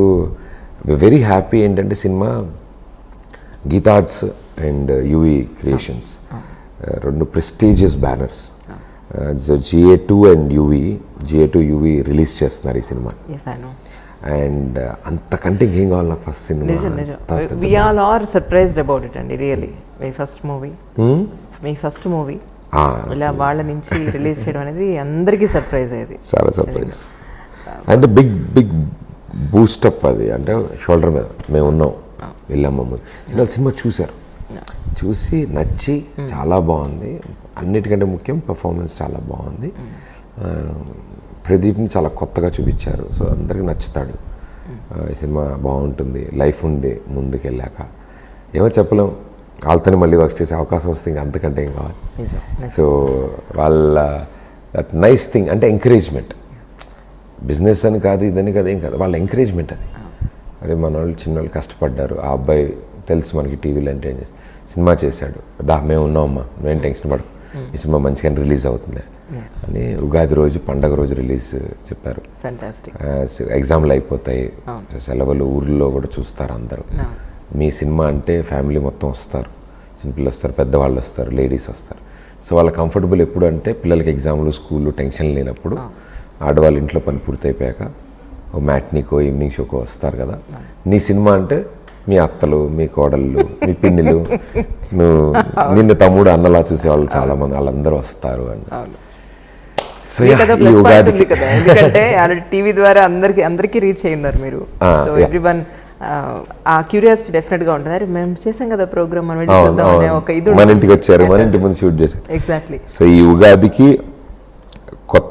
Speaker 1: వెరీ హ్యాపీ. ఏంటంటే cinema Geetha arts and UV creations రెండు prestigious banners, GA2 and GA2 UV release చేస్తున్నారు ఈ సినిమా. అండ్ అంతకంటే ఏం కావాలి నాకు first cinema.
Speaker 2: We all are surprised about it అండి, రియల్లీ. మీ ఫస్ట్ మూవీ ఇలా వాళ్ళ నుంచి రిలీజ్ చేయడం అనేది అందరికీ సర్ప్రైజ్ అయ్యేది, చాలా సర్ప్రైజ్.
Speaker 1: అంటే బిగ్ బూస్టప్ అది. అంటే షోల్డర్ మీద మేము ఉన్నాం, వెళ్ళాము. ఇలా సినిమా చూశారు, చూసి నచ్చి చాలా బాగుంది. అన్నిటికంటే ముఖ్యం పర్ఫార్మెన్స్ చాలా బాగుంది. ప్రదీప్ని చాలా కొత్తగా చూపించారు. సో అందరికి నచ్చుతాడు. ఈ సినిమా బాగుంటుంది, లైఫ్ ఉంది ముందుకు వెళ్ళాక. ఏమో చెప్పలేం, వాళ్ళతోనే మళ్ళీ వర్క్ చేసే అవకాశం వస్తే ఇంకా అంతకంటే ఏం కావాలి.
Speaker 2: నిజం.
Speaker 1: సో వాళ్ళ దట్ నైస్ థింగ్ అంటే ఎంకరేజ్మెంట్, బిజినెస్ అని కాదు ఇదని కాదు ఏం కాదు, వాళ్ళ ఎంకరేజ్మెంట్ అది. అరే మన వాళ్ళు చిన్నవాళ్ళు కష్టపడ్డారు, ఆ అబ్బాయి తెలుసు మనకి టీవీలో అంటే సినిమా చేశాడు, మేము ఉన్నామమ్మా, నువ్వేం టెన్షన్ పడకు, ఈ సినిమా మంచిగా రిలీజ్ అవుతుంది అని ఉగాది రోజు పండగ రోజు రిలీజ్ చెప్పారు. ఎగ్జామ్లు అయిపోతాయి, సెలవులు, ఊర్లో కూడా చూస్తారు అందరూ. మీ సినిమా అంటే ఫ్యామిలీ మొత్తం వస్తారు, చిన్నపిల్లలు వస్తారు, పెద్దవాళ్ళు వస్తారు, లేడీస్ వస్తారు. సో వాళ్ళ కంఫర్టబుల్ ఎప్పుడు అంటే పిల్లలకి ఎగ్జామ్లు స్కూళ్ళు టెన్షన్ లేనప్పుడు, ఆడవాళ్ళ ఇంట్లో పని పూర్తయిపోయాక ఓ మ్యాట్నీకో ఈవినింగ్ షోకో వస్తారు కదా. నీ సినిమా అంటే మీ అత్తలు, మీ కోడళ్ళు, మీ పిన్నిలు, నిన్ను తమ్ముడు అన్నలా చూసేవాళ్ళు చాలామంది, వాళ్ళందరూ వస్తారు అని. సో ఈ ఉగాదికి
Speaker 2: ఎందుకంటే ఆల్రెడీ టీవీ ద్వారా అందరికీ రీచ్ అయినారు మీరు. సో ఎవ్రీవన్ ఆ క్యూరియాసిటీ డెఫినెట్ గా ఉంటుంది. మేము చేసాం కదా ప్రోగ్రామ్,
Speaker 1: మన ఇంటికి వచ్చారు, మన ఇంటి ముందు షూట్ చేశారు.
Speaker 2: ఎగ్జాక్ట్లీ.
Speaker 1: సో ఈ ఉగాదికి కొత్త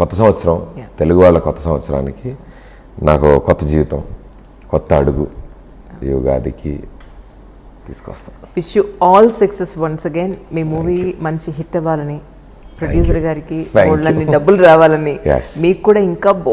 Speaker 1: కొత్త సంవత్సరం, తెలుగు వాళ్ళ కొత్త సంవత్సరానికి నాకు కొత్త జీవితం, కొత్త అడుగు ఈ ఉగాదికి తీసుకొస్తాం.
Speaker 2: Wish you all success once again. Me movie మంచి హిట్ అవ్వాలని, ప్రొడ్యూసర్ గారికి డబ్బులు రావాలని, మీకు కూడా ఇంకా